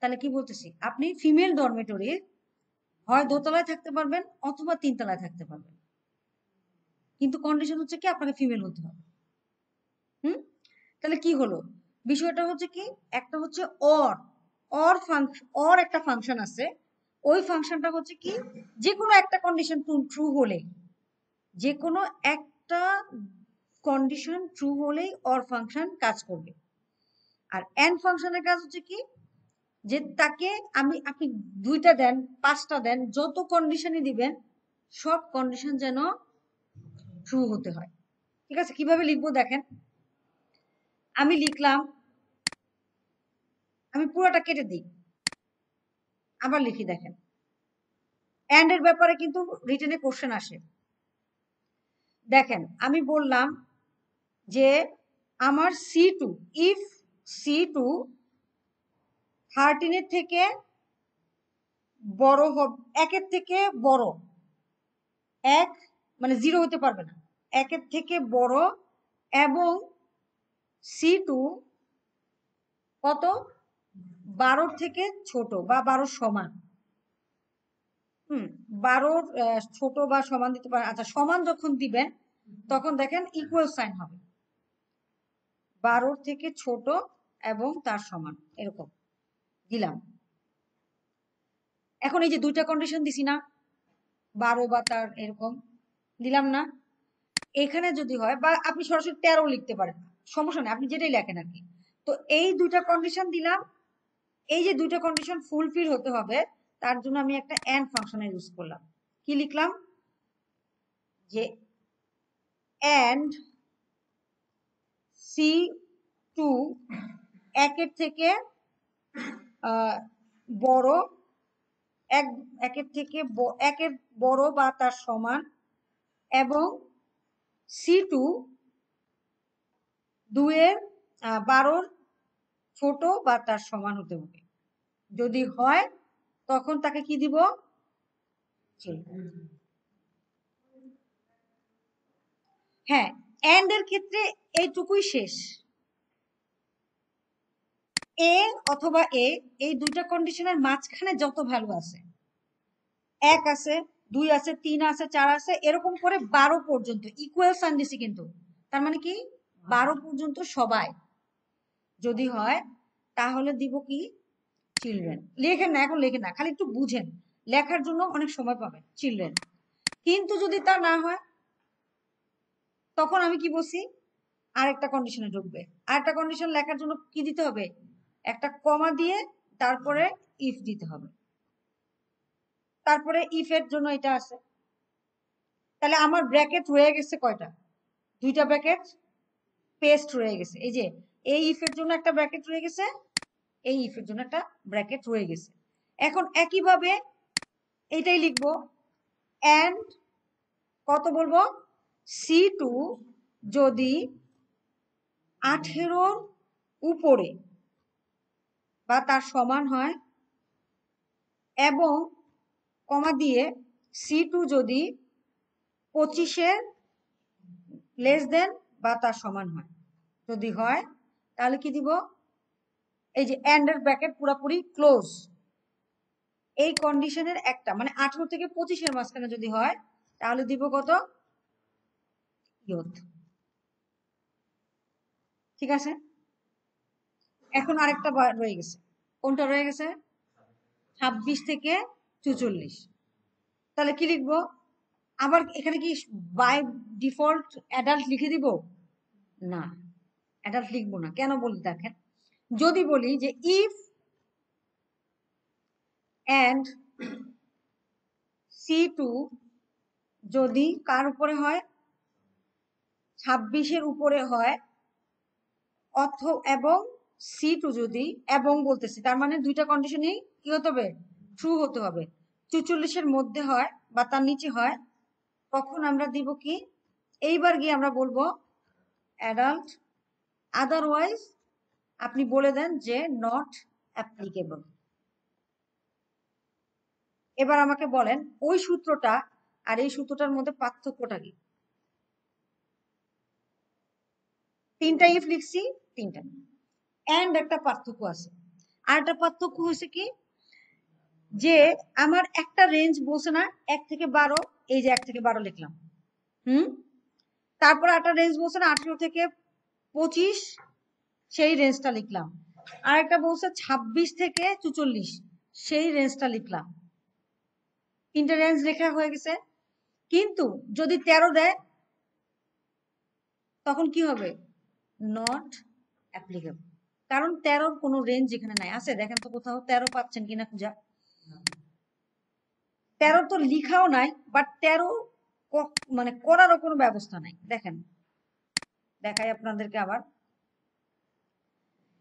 তাহলে কি বলতেছি, আপনি ফিমেল ডরমেটরি হয় দোতলায় থাকতে পারবেন অথবা 3 তলায় থাকতে পারবেন, কিন্তু কন্ডিশন হচ্ছে কি আপনাকে ফিমেল হতে হবে। তাহলে কি হলো, বিষয়টা হচ্ছে কি, একটা হচ্ছে অর, অর একটা ফাংশন আছে, ওই ফাংশনটা হচ্ছে কি, যে কোনো একটা কন্ডিশন ট্রু হলে, যে কোনো একটা কন্ডিশন ট্রু হলেই অর ফাংশন কাজ করবে। আর এন্ড ফাংশনের কাজ হচ্ছে কি, যে তাকে আপনি 2টা দেন 5টা দেন, যত কন্ডিশনই দিবেন সব কন্ডিশন যেন ট্রু হতে হয়, ঠিক আছে। কিভাবে লিখবো দেখেন, আমি লিখলাম, আমি পুরোটা কেটে দিই, আবার লিখি, দেখেন এন্ড এর ব্যাপারে কিন্তু রিটেনে কোশ্চেন আসে। দেখেন আমি বললাম যে আমার C2, ইফ C2 13 এর থেকে বড় হবে, একের থেকে বড়, এক মানে 0 হতে পারবে না, একের থেকে বড় এবং C2 কত 12 থেকে ছোট বা 12 সমান। 12 ছোট বা সমান দিতে পারেন। আচ্ছা, সমান যখন দিবেন তখন দেখেন ইকুয়াল সাইন হবে, 12 থেকে ছোট এবং তার সমান, এরকম দিলাম। এখন এই যে দুইটা কন্ডিশন দিছি না, 12 বা তার এরকম দিলাম না, এখানে যদি হয়, বা আপনি সরাসরি 13 লিখতে পারেন, সমস্যা নেই, আপনি যেটাই লেখেন আর কি। তো এই দুইটা কন্ডিশন দিলাম, এই যে দুইটা কন্ডিশন ফুলফিল হতে হবে, তার জন্য আমি একটা এন্ড ফাংশনের ইউজ করলাম। কি লিখলাম, যে এন্ড C2 একের থেকে বড়, একের থেকে একের বড় বা তার সমান, এবং C2 2-এর 12-র ছোট বা তার সমান হতে হবে। যদি হয় তখন তাকে কি দিব, হ্যাঁ, এন্ড এর ক্ষেত্রে এইটুকুই শেষ। এ অথবা এ, এই দুইটা কন্ডিশনের মাঝখানে যত ভ্যালু আছে, 1 আছে, 2 আছে, 3 আছে, 4 আছে, এরকম করে 12 পর্যন্ত ইকুয়াল সাইন দিছি, কিন্তু তার মানে কি 12 পর্যন্ত সবাই যদি হয় তাহলে দিব কি চিলড্রেন। লেখেন না, এখন লেখেন না, খালি একটু বুঝেন, লেখার জন্য অনেক সময় পাবেন চিলড্রেন। কিন্তু যদি তা না হয় তখন আমি কি বলছি, আরেকটা কন্ডিশনে ঢুকবে। আরেকটা কন্ডিশন লেখার জন্য কি দিতে হবে, একটা কমা দিয়ে তারপরে ইফ দিতে হবে, তারপরে ইফ এর জন্য এটা আছে। তাহলে আমার ব্র্যাকেট রয়ে গেছে কয়টা, দুইটা ব্র্যাকেট পেস্ট রয়ে গেছে। এই যে এই ইফ এর জন্য একটা ব্র্যাকেট রয়ে গেছে, এই ইফ এর জন্য একটা ব্র্যাকেট রয়ে গেছে। এখন একইভাবে এইটাই লিখবো, এন্ড কত বলবো, C2 যদি 18-র উপরে বা তার সমান হয়, এবং কমা দিয়ে C2 যদি 25-এর লেস দেন বা তার সমান হয়। যদি হয় তাহলে কি দিব, এই যে এন্ড এর ব্র্যাকেট পুরোপুরি ক্লোজ, এই কন্ডিশনের একটা মানে 18 থেকে 25-এর মাঝখানে যদি হয় তাহলে দিব কত, ইয়ত। ঠিক আছে, এখন আরেকটা রয়ে গেছে, কোনটা রয়ে গেছে, 26 থেকে 44। তাহলে কি লিখবো, আবার এখানে কি বাই ডিফল্ট অ্যাডাল্ট লিখে দিব, না, অ্যাডাল্ট লিখবো না। কেন বলি দেখেন, যদি বলি যে ইফ এন্ড C2 যদি কার উপরে হয়, 26-এর উপরে হয়, এবং C2 যদি, এবং বলতেছি তার মানে দুইটা কন্ডিশনই কি হতে হবে, ট্রু হতে হবে, 44-এর মধ্যে হয় বা তার নিচে হয়, তখন আমরা দিব কি, এইবার গিয়ে আমরা বলবো অ্যাডাল্ট, আদারওয়াইজ আপনি বলে দেন যে নট অ্যাপ্লিকেবল। এবার আমাকে বলেন ওই সূত্রটা আর এই সূত্রটার মধ্যে পার্থক্যটা কি। তিনটা ইফ লিখছি, তিনটা এন্ড একটা পার্থক্য আছে। আর একটা পার্থক্য হয়েছে কি, যে আমার একটা রেঞ্জ বলছে না 1 থেকে 12, এই যে 1 থেকে 12 লিখলাম, তারপর একটা রেঞ্জ বলছে না 18 থেকে 25, সেই রেঞ্জটা লিখলাম। আর একটা বলছে 26 থেকে 44, সেই রেঞ্জটা লিখলাম। তিনটা রেঞ্জ লেখা হয়ে গেছে। কিন্তু যদি 13 দেয় তখন কি হবে, নট অ্যাপ্লিকেবল, কারণ 13-র কোনো রেঞ্জ এখানে নাই। আছে দেখেন তো কোথাও 13 পাচ্ছেন কিনা খুঁজা, 13 তো লিখাও নাই, বাট 13 মানে করারও কোনো ব্যবস্থা নাই। দেখেন দেখাই আপনাদেরকে আবার,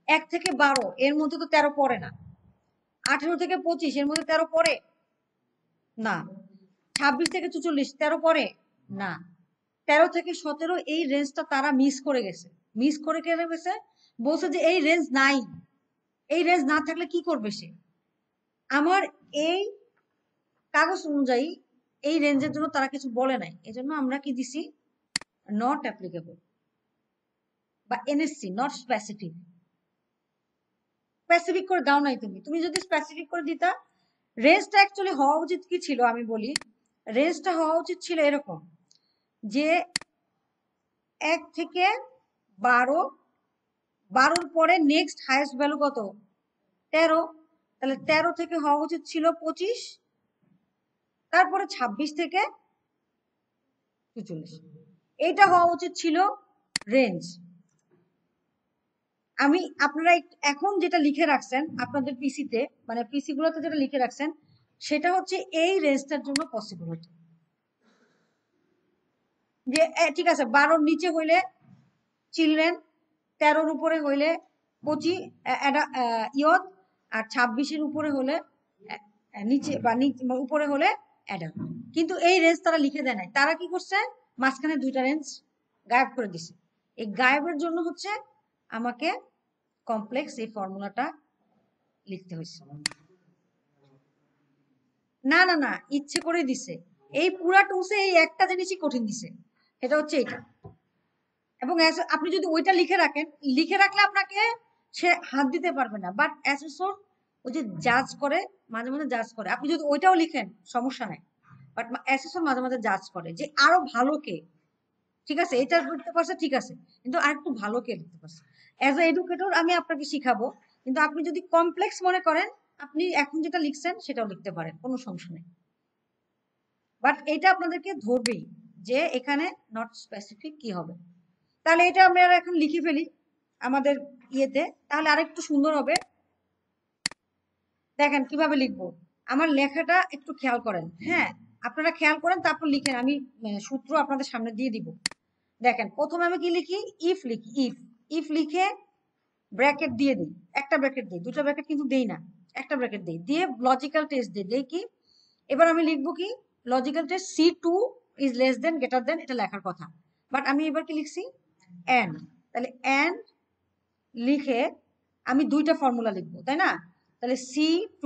1 থেকে 12 এর মধ্যে তো 13 পড়ে না, 18 থেকে 25 এর মধ্যে 13 পড়ে না, 26 থেকে 44 13 পড়ে না, 13 থেকে 17 এই রেঞ্জটা তারা মিস করে গেছে। মিস করে কেন গেছে, বলছে যে এই রেঞ্জ নাই, এই রেঞ্জ না থাকলে কি করবে সে, আমার এই কাগজ অনুযায়ী এই রেঞ্জের জন্য তারা কিছু বলে নাই, এজন্য আমরা কি দিছি নট অ্যাপ্লিকেবল বা এনএসসি, নট স্পেসিফিক। স্পেসিফিক করে দাও নাই তুমি, তুমি যদি স্পেসিফিক করে দিতা, রেঞ্জটা অ্যাকচুয়ালি হওয়া উচিত কি ছিল আমি বলি, রেঞ্জটা হওয়া উচিত ছিল এরকম যে 1 থেকে 12, 12-র পরে নেক্সট হাইয়েস্ট ভ্যালু কত 13, তাহলে 13 থেকে হওয়া উচিত ছিল 25, তারপরে 26 থেকে 44, এইটা হওয়া উচিত ছিল রেঞ্জ। আমি আপনারা এখন যেটা লিখে রাখছেন আপনাদের পিসিতে, মানে পিসি গুলোতে যেটা লিখে রাখছেন সেটা হচ্ছে এই রেঞ্জটার জন্য পসিবল হতো যে ঠিক আছে 12-র নিচে হইলে চিলড্রেন, 13-র উপরে হইলে 25 ইয়ত, আর 26-এর উপরে হলে নিচে বা উপরে হলে অ্যাডাল্ট। কিন্তু এই রেঞ্জ তারা লিখে দেয় নাই, তারা কি করছে মাঝখানে দুইটা রেঞ্জ গায়েব করে দিছে। এই গায়েবের জন্য হচ্ছে আমাকে কমপ্লেক্স এই ফর্মুলাটা লিখতে হয়েছে। না না না, ইচ্ছে করে দিছে, এই পুরা টুসে এই একটা জিনিসই কঠিন দিছে, এটা হচ্ছে এটা। এবং আপনি যদি ওইটা লিখে রাখেন, লিখে রাখলে আপনাকে সে হাত দিতে পারবে না, বাট অ্যাসেসর ওই যে জাজ করে, মাঝে মাঝে জাজ করে, আপনি যদি ওইটাও লিখেন সমস্যা নাই, বাট অ্যাসেসর মাঝে মাঝে জাজ করে যে আরো ভালো কে, ঠিক আছে এটা লিখতে পারছে ঠিক আছে, কিন্তু আর একটু ভালো কে লিখতে পারছে। অ্যাজ এ এডুকেটর আমি আপনাকে শিখাবো, কিন্তু আপনি যদি কমপ্লেক্স মনে করেন আপনি এখন যেটা লিখছেন সেটাও লিখতে পারেন, কোনো সমস্যা নেই। বাট এটা আপনাদেরকে ধরবেই যে এখানে নট স্পেসিফিক কি হবে। তাহলে এটা আমরা এখন লিখে ফেলি আমাদের ইয়েতে, তাহলে আরেকটু সুন্দর হবে। দেখেন কিভাবে লিখবো, আমার লেখাটা একটু খেয়াল করেন, হ্যাঁ আপনারা খেয়াল করেন তারপর লিখেন, আমি সূত্র আপনাদের সামনে দিয়ে দিব। দেখেন প্রথমে আমি কি লিখি, ইফ লিখি, ইফ, ইফ লিখে ব্র্যাকেট দিয়ে দিই, একটা ব্র্যাকেট দিই, দুটো ব্র্যাকেট কিন্তু দেই না, একটা ব্র্যাকেট দিই, দিয়ে লজিক্যাল টেস্ট দিই কি, এবার আমি লিখবো কি logical test C2 is less than greater than, এটা লেখার কথা, বাট আমি এবার কি লিখছি এন্ড, তাহলে এন্ড লিখে আমি দুইটা ফর্মুলা লিখবো তাই না, তাহলে C2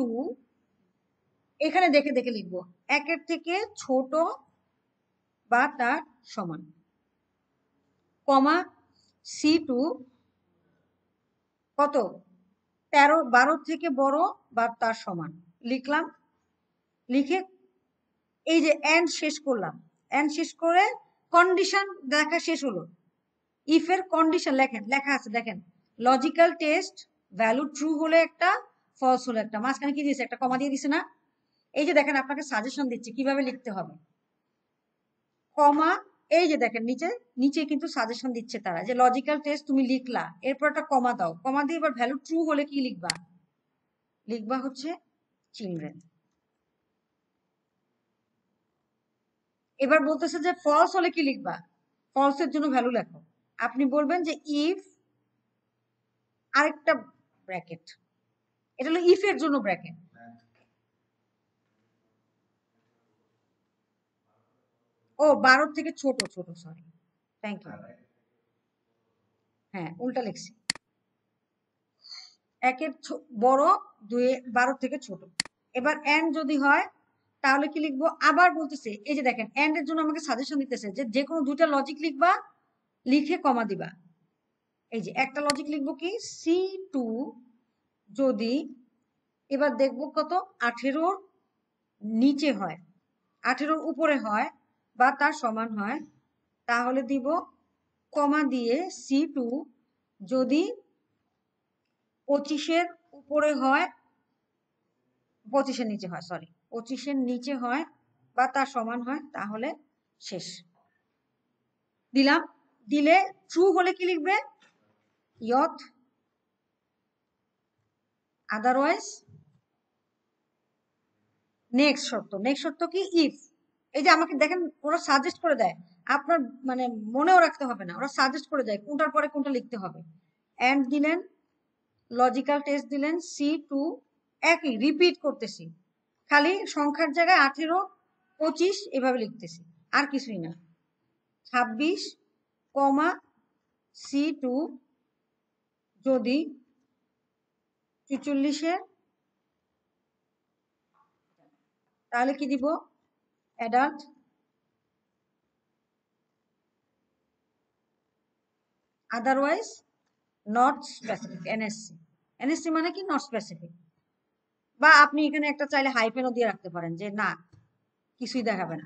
এখানে দেখে দেখে লিখবো, 1-এর থেকে ছোট বা তার সমান, কমা C2 কত 12 থেকে বড় বা তার সমান, লিখলাম, লিখে এই যে এন্ড শেষ করলাম, এন্ড শেষ করে কন্ডিশন দেখা শেষ হলো, ইফ এর কন্ডিশন লেখেন, লেখা আছে দেখেন, লজিক্যাল টেস্ট ভ্যালু ট্রু হলে একটা, ফলস হলে একটা, মাঝখানে কি দিয়েছে একটা কমা দিয়ে দিছে না, এই যে দেখেন আপনাকে সাজেশন দিচ্ছে কিভাবে লিখতে হবে, কমা, এই যে দেখেন নিচে নিচে কিন্তু সাজেশন দিচ্ছে তারা যে লজিক্যাল টেস্ট তুমি লিখলা, এরপর একটা কমা দাও, কমা দিয়ে এবার ভ্যালু ট্রু হলে কি লিখবা, লিখবা হচ্ছে চিলড্রেন। এবার বলতেছে যে ফলস হলে কি লিখবা, ফলস এর জন্য ভ্যালু লেখো, আপনি বলবেন যে ইফ আরেকটা ব্র্যাকেট, এটা হলো ইফ এর জন্য ব্র্যাকেট, ও 12 থেকে ছোট, ছোট সরি, থ্যাংক ইউ, হ্যাঁ উল্টা লিখছি, 1-এর বড়, 12 থেকে ছোট। এবার এন্ড যদি হয় তাহলে কি লিখবো, আবার বলতেছে এই যে দেখেন এন্ড এর জন্য আমাকে সাজেশন দিতেছে যে কোনো দুইটা লজিক লিখবা, লিখে কমা দিবা, এই যে একটা লজিক লিখবো কি C2 যদি, এবার দেখবো কত 18-র নিচে হয়, 18-র উপরে হয় বা তার সমান হয়, তাহলে দিব কমা দিয়ে C2 যদি 25-এর উপরে হয়, 25-এর নিচে হয়, সরি 25-এর নিচে হয় বা তার সমান হয়, তাহলে শেষ দিলাম। দিলে ট্রু হলে কি লিখবে ইয়ত, আদারওয়াইজ নেক্সট শর্ত, নেক্সট শর্ত কি ইফ, এই যে আমাকে দেখেন ওরা সাজেস্ট করে দেয়, আপনার মানে মনেও রাখতে হবে না, ওরা সাজেস্ট করে দেয় কোনটার পরে কোনটা লিখতে হবে, এন্ড দিলেন, লজিক্যাল টেস্ট দিলেন, C2 একই রিপিট করতেছি, খালি সংখ্যার জায়গায় 18, 25 এভাবে লিখতেছি, আর কিছুই না, 26 কমা C2 যদি 44-এর তাহলে কি দিব, adult, otherwise not specific, NSC. NSC মানে কি, নট স্পেসিফিক। বা আপনি এখানে একটা চাইলে হাইফেনও দিয়ে রাখতে পারেন, যে না কিছুই দেখাবে না,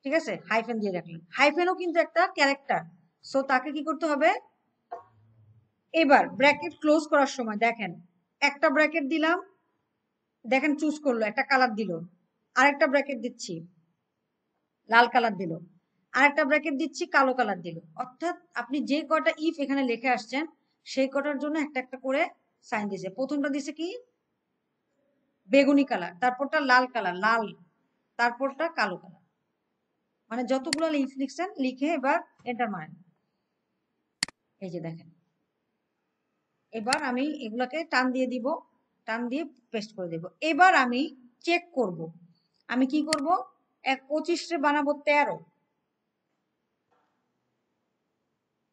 ঠিক আছে, হাইফেন দিয়ে রাখলেন। হাইফেনও কিন্তু একটা ক্যারেক্টার, সো তাকে কি করতে হবে, এবার ব্র্যাকেট ক্লোজ করার সময় দেখেন, একটা ব্র্যাকেট দিলাম, দেখেন চুজ করলো, একটা কালার দিল, আরেকটা ব্র্যাকেট দিচ্ছি, লাল কালার দিল, আরেকটা ব্র্যাকেট দিচ্ছি, কালো কালার দিল। অর্থাৎ আপনি যে কটা ইফ এখানে লিখে আসছেন সেই কটার জন্য একটা একটা করে সাইন দিয়েছে। প্রথমটা দিছে কি, বেগুনি কালার, তারপরটা লাল কালার, লাল, তারপরটা কালো কালার। মানে যতগুলো ইফ লিখছেন লিখে এবার এন্টার মারেন। এই যে দেখেন, এবার আমি এগুলাকে টান দিয়ে দিব, টান দিয়ে পেস্ট করে দেব। এবার আমি চেক করব, আমি কি করব, 25 বানাবো 13,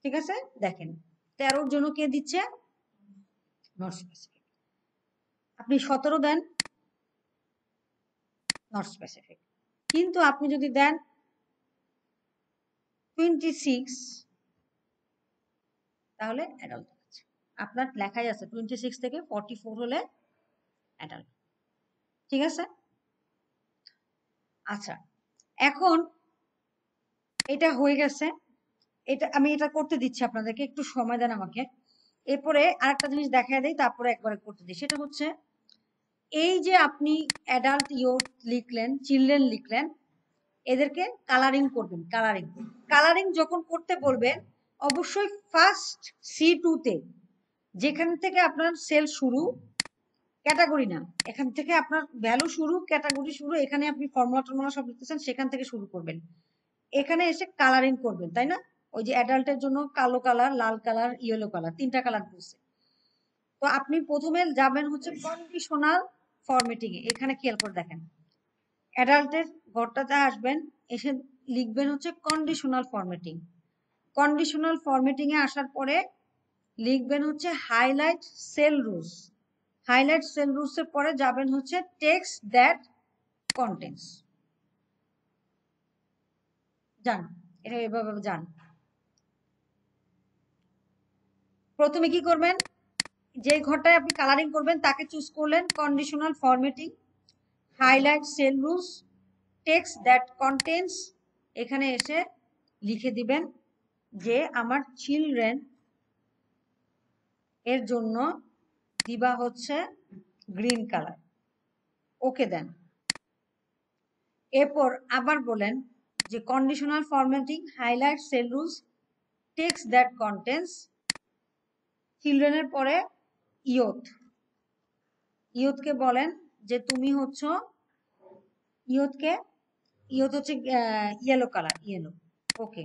ঠিক আছে। দেখেন 13-র জন্য কে দিচ্ছে, নট স্পেসিফিক। আপনি 17 দেন, নট স্পেসিফিক। কিন্তু আপনি যদি দেন 26, তাহলে অ্যাডাল্ট আছে। আপনার লেখাই আছে 26 থেকে 44 হলে অ্যাডাল্ট, ঠিক আছে। আচ্ছা, এখন এটা হয়ে গেছে, এটা আমি এটা করতে দিচ্ছি আপনাদেরকে, একটু সময় দেন আমাকে। এরপরে আরেকটা জিনিস দেখায় দেই, তারপরে একবারে করতে দিই। সেটা হচ্ছে এই যে আপনি অ্যাডাল্ট, ইয়ুথ লিখলেন, চিলড্রেন লিখলেন, এদেরকে কালারিং করবেন। কালারিং, কালারিং যখন করতে বলবেন অবশ্যই ফার্স্ট C2 তে, যেখান থেকে আপনার সেল শুরু, ক্যাটাগরি না, এখান থেকে আপনার ভ্যালু শুরু, ক্যাটাগরি শুরু, এখানে আপনি ফর্মুলা টর্মুলা সব লিখতেছেন, সেখান থেকে শুরু করবেন। এখানে এসে কালারিং করবেন, তাই না। ওই যে অ্যাডাল্টের জন্য কালো কালার, লাল কালার, ইয়েলো কালার, 3টা কালার দিচ্ছে। তো আপনি প্রথমে যাবেন হচ্ছে কন্ডিশনাল ফরম্যাটিং এ। এখানে খেয়াল করে দেখেন, অ্যাডাল্টের ঘরটাতে আসবেন, এসে লিখবেন হচ্ছে কন্ডিশনাল ফরম্যাটিং। কন্ডিশনাল ফরম্যাটিং এ আসার পরে লিখবেন হচ্ছে highlight cell rules. Highlight cell rules এর পরে যাবেন হচ্ছে টেক্সট দ্যাট কন্টেন্টস। যান, এটা এভাবে যান। প্রথমে কি করবেন, যে ঘরটায় আপনি কালারিং করবেন তাকে চুজ করলেন, conditional formatting, highlight cell rules, text that contents. এখানে এসে লিখে দিবেন যে আমার চিলড্রেন এর জন্য দিবা হচ্ছে গ্রিন কালার, ওকে দেন। এরপর আবার বলেন যে conditional formatting, highlight cell rules, text that contents, চিলড্রেনের পরে ইয়ুথ। ইয়ুথকে বলেন যে তুমি হচ্ছে, ইয়ুথকে, ইয়ুথ হচ্ছে ইয়েলো কালার, ইয়েলো, ওকে।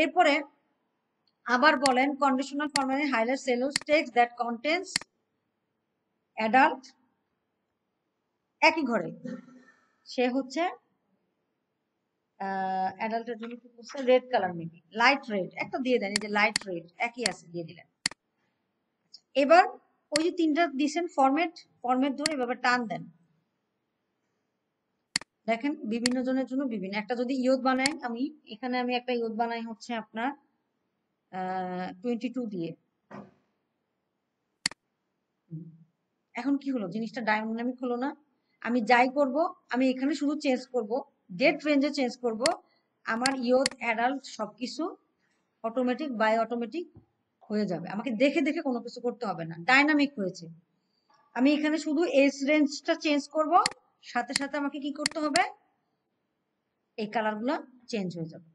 এরপরে আবার বলেন conditional formatting, highlight cell rules, text that contents adult. একই ঘরে সে হচ্ছে অ্যাডাল্টের জন্য কি করছে, red colour, maybe light red একটা দিয়ে দেন, এই যে লাইট রেড একই আছে, দিয়ে দিলেন। এবার ওই যে 3টা দিছেন ফরম্যাট, ফরম্যাট ধরে এভাবে টান দেন। দেখেন বিভিন্ন জনের জন্য বিভিন্ন, একটা যদি ইয়ুথ বানাই, আমি এখানে আমি একটা ইয়ুথ বানাই হচ্ছে আপনার 22 দিয়ে। এখন কি হলো, জিনিসটা ডাইনামিক হলো না। আমি যাই করব, আমি এখানে শুধু চেঞ্জ করব, ডেট রেঞ্জে চেঞ্জ করব, আমার ইয়ুথ, অ্যাডাল্ট সবকিছু অটোমেটিক বাই অটোমেটিক হয়ে যাবে। আমাকে দেখে দেখে কোনো কিছু করতে হবে না, ডাইনামিক হয়েছে। আমি এখানে শুধু এজ রেঞ্জটা চেঞ্জ করব, সাথে সাথে আমাকে কি করতে হবে, এই কালারগুলো চেঞ্জ হয়ে যাবে।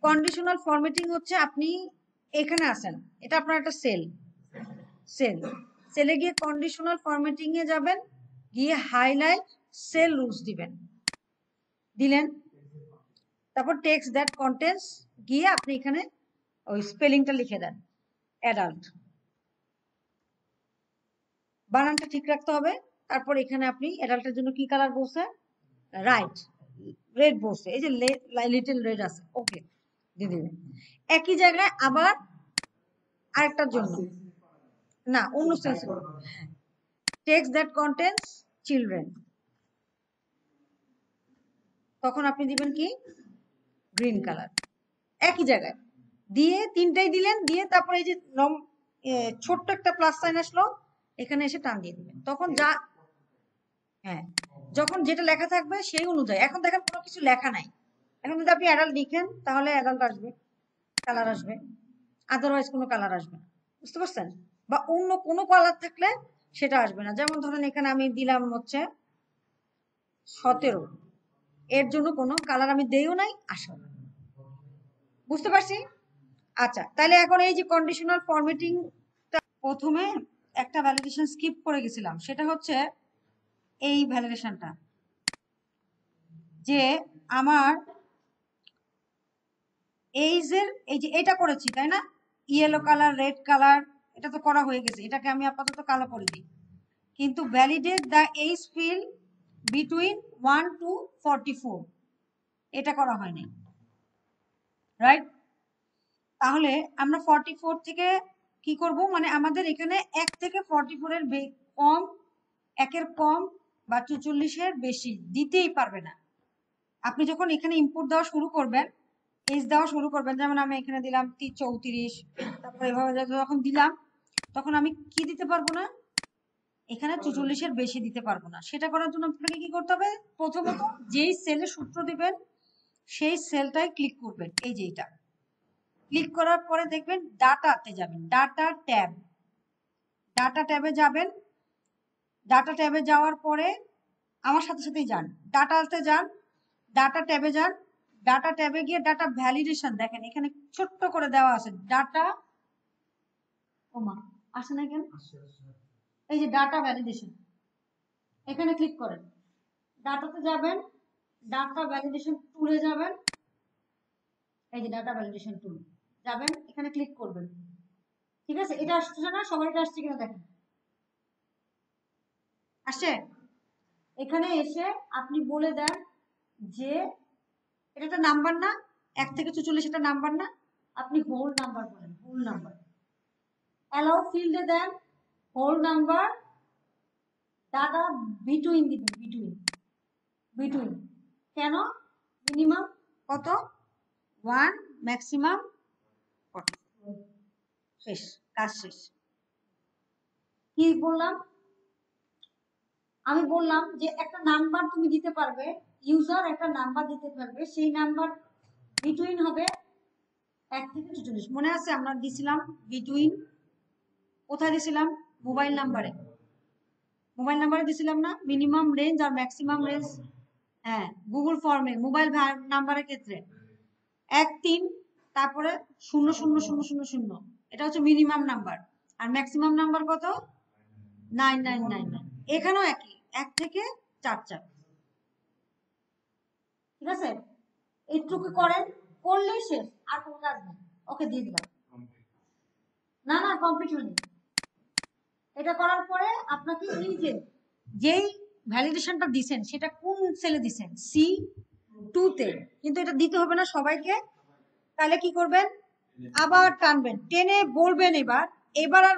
কন্ডিশনাল ফরম্যাটিং হচ্ছে আপনি এখানে আসেন, এটা আপনার একটা সেল, সেলে গিয়ে কন্ডিশনাল ফরম্যাটিং এ যাবেন, গিয়ে হাইলাইট সেল রুলস দিবেন, দিলেন। তারপর টেক্সট দ্যাট কন্টেন্টস গিয়ে আপনি এখানে ওই স্পেলিংটা লিখে দেন, অ্যাডাল্ট, বানানটা ঠিক রাখতে হবে। তারপর এখানে আপনি অ্যাডাল্টের জন্য কি কালার বলছে, রাইট রেড বলছে, এই যে লিটল রেড আছে, ওকে দিয়ে দিবেন। একই জায়গায় আবার আরেকটার জন্য, না অন্য সেন্সে, টেক্সট দ্যাট কন্টেন্টস চিলড্রেন, তখন আপনি দিবেন কি গ্রিন কালার। একই জায়গায় দিয়ে তিনটাই দিলেন, দিয়ে তারপরে এই যে ছোট্ট একটা প্লাস সাইন আসলো, এখানে এসে টান দিয়ে দিবেন। তখন যা, হ্যাঁ, যখন যেটা লেখা থাকবে সেই অনুযায়ী। এখন দেখেন কোনো কিছু লেখা নাই, এখন যদি আপনি অ্যাডাল্ট লিখেন তাহলে অ্যাডাল্ট আসবে, কালার আসবে, আদারওয়াইজ কোনো কালার আসবে না। বুঝতে পারছেন? বা অন্য কোনো কালার থাকলে সেটা আসবে না। যেমন ধরেন এখানে আমি দিলাম হচ্ছে 17, এর জন্য কোনো কালার আমি দেইও নাই, আসবে না। বুঝতে পারছি? আচ্ছা, তাহলে এখন এই যে কন্ডিশনাল ফরম্যাটিং, প্রথমে একটা ভ্যালিডেশন স্কিপ করে গেছিলাম, সেটা হচ্ছে এই ভ্যালিডেশনটা, যে আমার এইজের এই যে এটা করেছি তাই না, ইয়েলো কালার, রেড কালার, এটা তো করা হয়ে গেছে, এটাকে আমি আপাতত কালো করে দিই। কিন্তু validate the age field between 1 to 44, এটা করা হয়নি, রাইট? তাহলে আমরা 44 থেকে কি করব, মানে আমাদের এখানে 1 থেকে 44 এর কম, 1 এর কম বা 44 এর বেশি দিতেই পারবে না। আপনি যখন এখানে ইনপুট দেওয়া শুরু করবেন, এজ দেওয়া শুরু করবেন, যেমন আমি এখানে দিলাম 34, তারপরে এভাবে যখন দিলাম, তখন আমি কি দিতে পারবো না, এখানে 44 এর বেশি দিতে পারবো না। সেটা করার জন্য আপনাকে কি করতে হবে, প্রথমত যেই সেলে সূত্র দিবেন সেই সেলটাই ক্লিক করবেন, এই যে এটা ক্লিক করার পরে দেখবেন ডাটাতে যাবেন, ডাটা ট্যাব, ডাটা ট্যাবে যাবেন। ডাটা ট্যাবে যাওয়ার পরে আমার সাথে সাথেই যান, ডাটাতে যান, ডাটা ট্যাবে যান। ডাটা ট্যাবে গিয়ে ডাটা ভ্যালিডেশন দেখেন, এখানে ছোট্ট করে দেওয়া আছে ডাটা, ওমা আসে না কেন, এই যে ডাটা ভ্যালিডেশন, এখানে ক্লিক করেন, ডাটাতে যাবেন, ডাটা ভ্যালিডেশন টুলে যাবেন, এই যে ডাটা ভ্যালিডেশন টুল যাবেন, এখানে ক্লিক করবেন। ঠিক আছে, এটা আসছে না, সবাইটা আসছে কিনা দেখেন, আসছে? এখানে এসে আপনি বলে দেন যে এটা একটা নাম্বার না, 1 থেকে 44 এটা নাম্বার না, আপনি হোল নাম্বার বলেন, হোল নাম্বার। অ্যালাউ ফিল্ডে then whole number, data between দিবেন, বিটুইন, বিটুইন কেন, মিনিমাম কত 1, ম্যাক্সিমাম 40, শেষ, কাজ শেষ। কি বললাম আমি, বললাম যে একটা নাম্বার তুমি দিতে পারবে, ইউজার একটা নাম্বার দিতে পারবে, সেই নাম্বার বিটুইন হবে 1 থেকে 44। মনে আছে আমরা দিছিলাম বিটুইন, কোথায় দিছিলাম, মোবাইল নাম্বারে, মোবাইল নাম্বারে দিছিলাম না, মিনিমাম রেঞ্জ আর ম্যাক্সিমাম রেঞ্জ। হ্যাঁ, গুগল ফর্মে মোবাইল নাম্বারের ক্ষেত্রে 1, 3, তারপরে 0, 0, 0, 0, 0, এটা হচ্ছে মিনিমাম নাম্বার। আর ম্যাক্সিমাম নাম্বার কত, 9999। এখানেও একই, 1 থেকে 4 4। ঠিক আছে, এইটুকু করেন, করলেই শেষ, আর কোনো কাজ নেই। ওকে দিয়ে দিলাম, না না কমপ্লিট হয়নি। এটা করার পরে আপনাকে এই যে যেই ভ্যালিডেশনটা দিছেন সেটা কোন সেলে দিছেন, C2 তে, কিন্তু এটা দিতে হবে না সবাইকে। তাহলে কি করবেন, আবার টানবেন, টেনে বলবেন এবার, এবার আর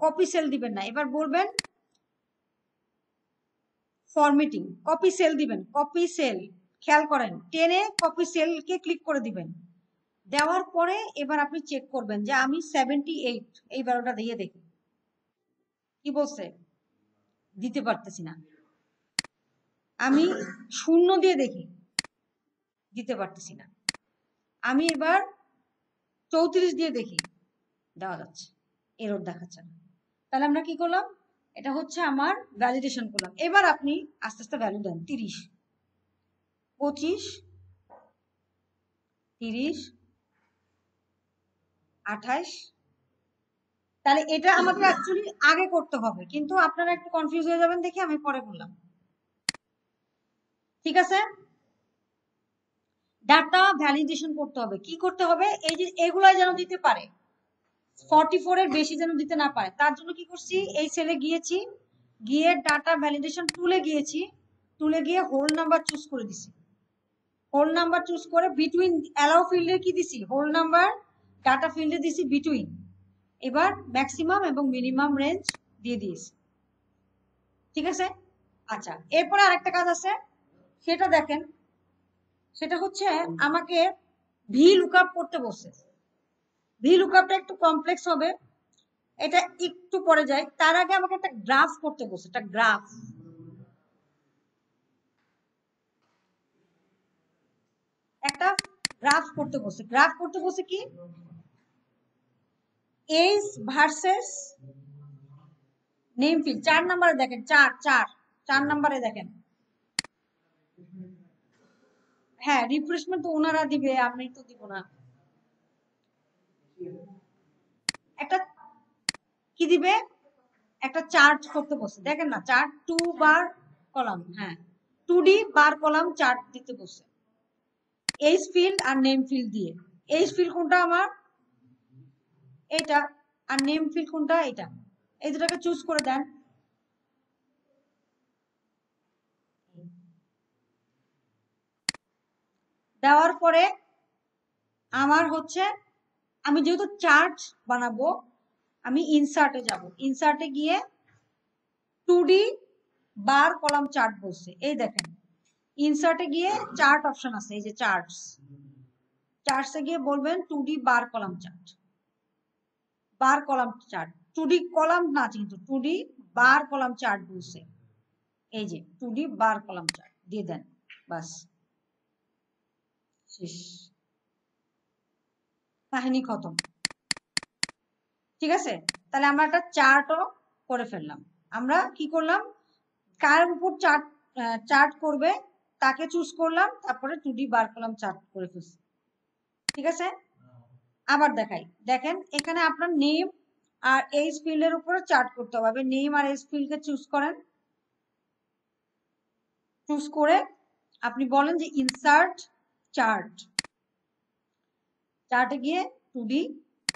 কপি সেল দিবেন না, এবার বলবেন ফরম্যাটিং, কপি সেল দিবেন, কপি সেল, খেয়াল করেন, টেনে কপি সেলকে ক্লিক করে দিবেন। দেওয়ার পরে এবার আপনি চেক করবেন যে আমি 78 এই ভ্যালুটা দিয়ে দেখি কি বলছে, দিতে পারতেছি না। আমি 0 দিয়ে দেখি, দিতে পারতেছি না। আমি এবার 34 দিয়ে দেখি, দেওয়া যাচ্ছে, এরর দেখাচ্ছে না। তাহলে আমরা কি করলাম, এটা হচ্ছে আমার ভ্যালিডেশন করলাম। এবার আপনি আস্তে আস্তে ভ্যালু দেন, 30, 25, 30, 28। তাহলে এটা আমাদের অ্যাকচুয়ালি আগে করতে হবে, কিন্তু আপনারা একটু কনফিউজ হয়ে যাবেন দেখে আমি পরে বললাম। ঠিক আছে, ডাটা ভ্যালিডেশন করতে হবে, কি করতে হবে, এই যে এগুলাই যেন দিতে পারে, 44 এর বেশি যেন দিতে না পারে, তার জন্য কি করছি, এই সেলে গিয়েছি, গিয়ে ডাটা ভ্যালিডেশন টুলে গিয়েছি, টুলে গিয়ে হোল নাম্বার চুজ করে দিছি, হোল নাম্বার চুজ করে বিটুইন, অ্যালাউ ফিল্ডে কি দিছি হোল নাম্বার, ডাটা ফিল্ডে দিছি বিটুইন, এবার ম্যাক্সিমাম এবং মিনিমাম রেঞ্জ দিয়ে দিয়েছি। ঠিক আছে, আচ্ছা, এরপরে আরেকটা কাজ আছে, সেটা দেখেন। সেটা হচ্ছে আমাকে ভি লুকআপ করতে বসে। ভি লুকআপটা একটু কমপ্লেক্স হবে, এটা একটু পরে যাই। তার আগে আমাকে একটা গ্রাফ করতে বসে, একটা গ্রাফ। একটা গ্রাফ করতে বসে। গ্রাফ করতে বসে কি, এজ ভার্সেস নেম ফিল্ড। 4 নম্বরে দেখেন, 4 নম্বরে দেখেন। হ্যাঁ, রিফ্রেশমেন্ট তো ওনারা দিবে, আমি তো দিব না। একটা কি দিবে, একটা চার্ট করতে বসে, দেখেন না, চার্ট 2 বার কলাম, হ্যাঁ 2D বার কলাম চার্ট দিতে বসে, এইচ ফিল্ড আর নেম ফিল্ড দিয়ে। এইচ ফিল্ড কোনটা আমার, এটা, আর নেম ফিল্ড কোনটা, এটা। এই দুটাকে চুজ করে দেন। দেওয়ার পরে আমার হচ্ছে, আমি যেহেতু চার্ট বানাবো, আমি ইনসার্টে যাব। ইনসার্টে গিয়ে 2D বার কলাম চার্ট বলছে, এই দেখেন। ইনসার্টে গিয়ে চার্ট অপশন আছে, এই যে চার্টস। চার্টসে গিয়ে বলবেন 2D বার কলাম চার্ট। বার কলাম চার্ট, 2D কলাম না কিন্তু 2D বার কলাম চার্ট বলছে। এই যে 2D বার কলাম চার্ট দিয়ে দেন, বাস শেষ, কাহিনী খতম। ঠিক আছে, তাহলে আমরা একটা চার্টও করে ফেললাম। আমরা কি করলাম, কার উপর চার্ট চার্ট করবে তাকে চুজ করলাম, তারপরে 2D বার কলাম চার্ট করে ফেলছি। ঠিক আছে, আবার দেখাই। দেখেন এখানে আপনার নেম আর এইজ ফিল্ডের উপরে চার্ট করতে হবে। নেম আর এইজ ফিল্ডকে চুজ করেন। চুজ করে আপনি বলেন যে ইনসার্ট চার্ট, চার্টে গিয়ে 2D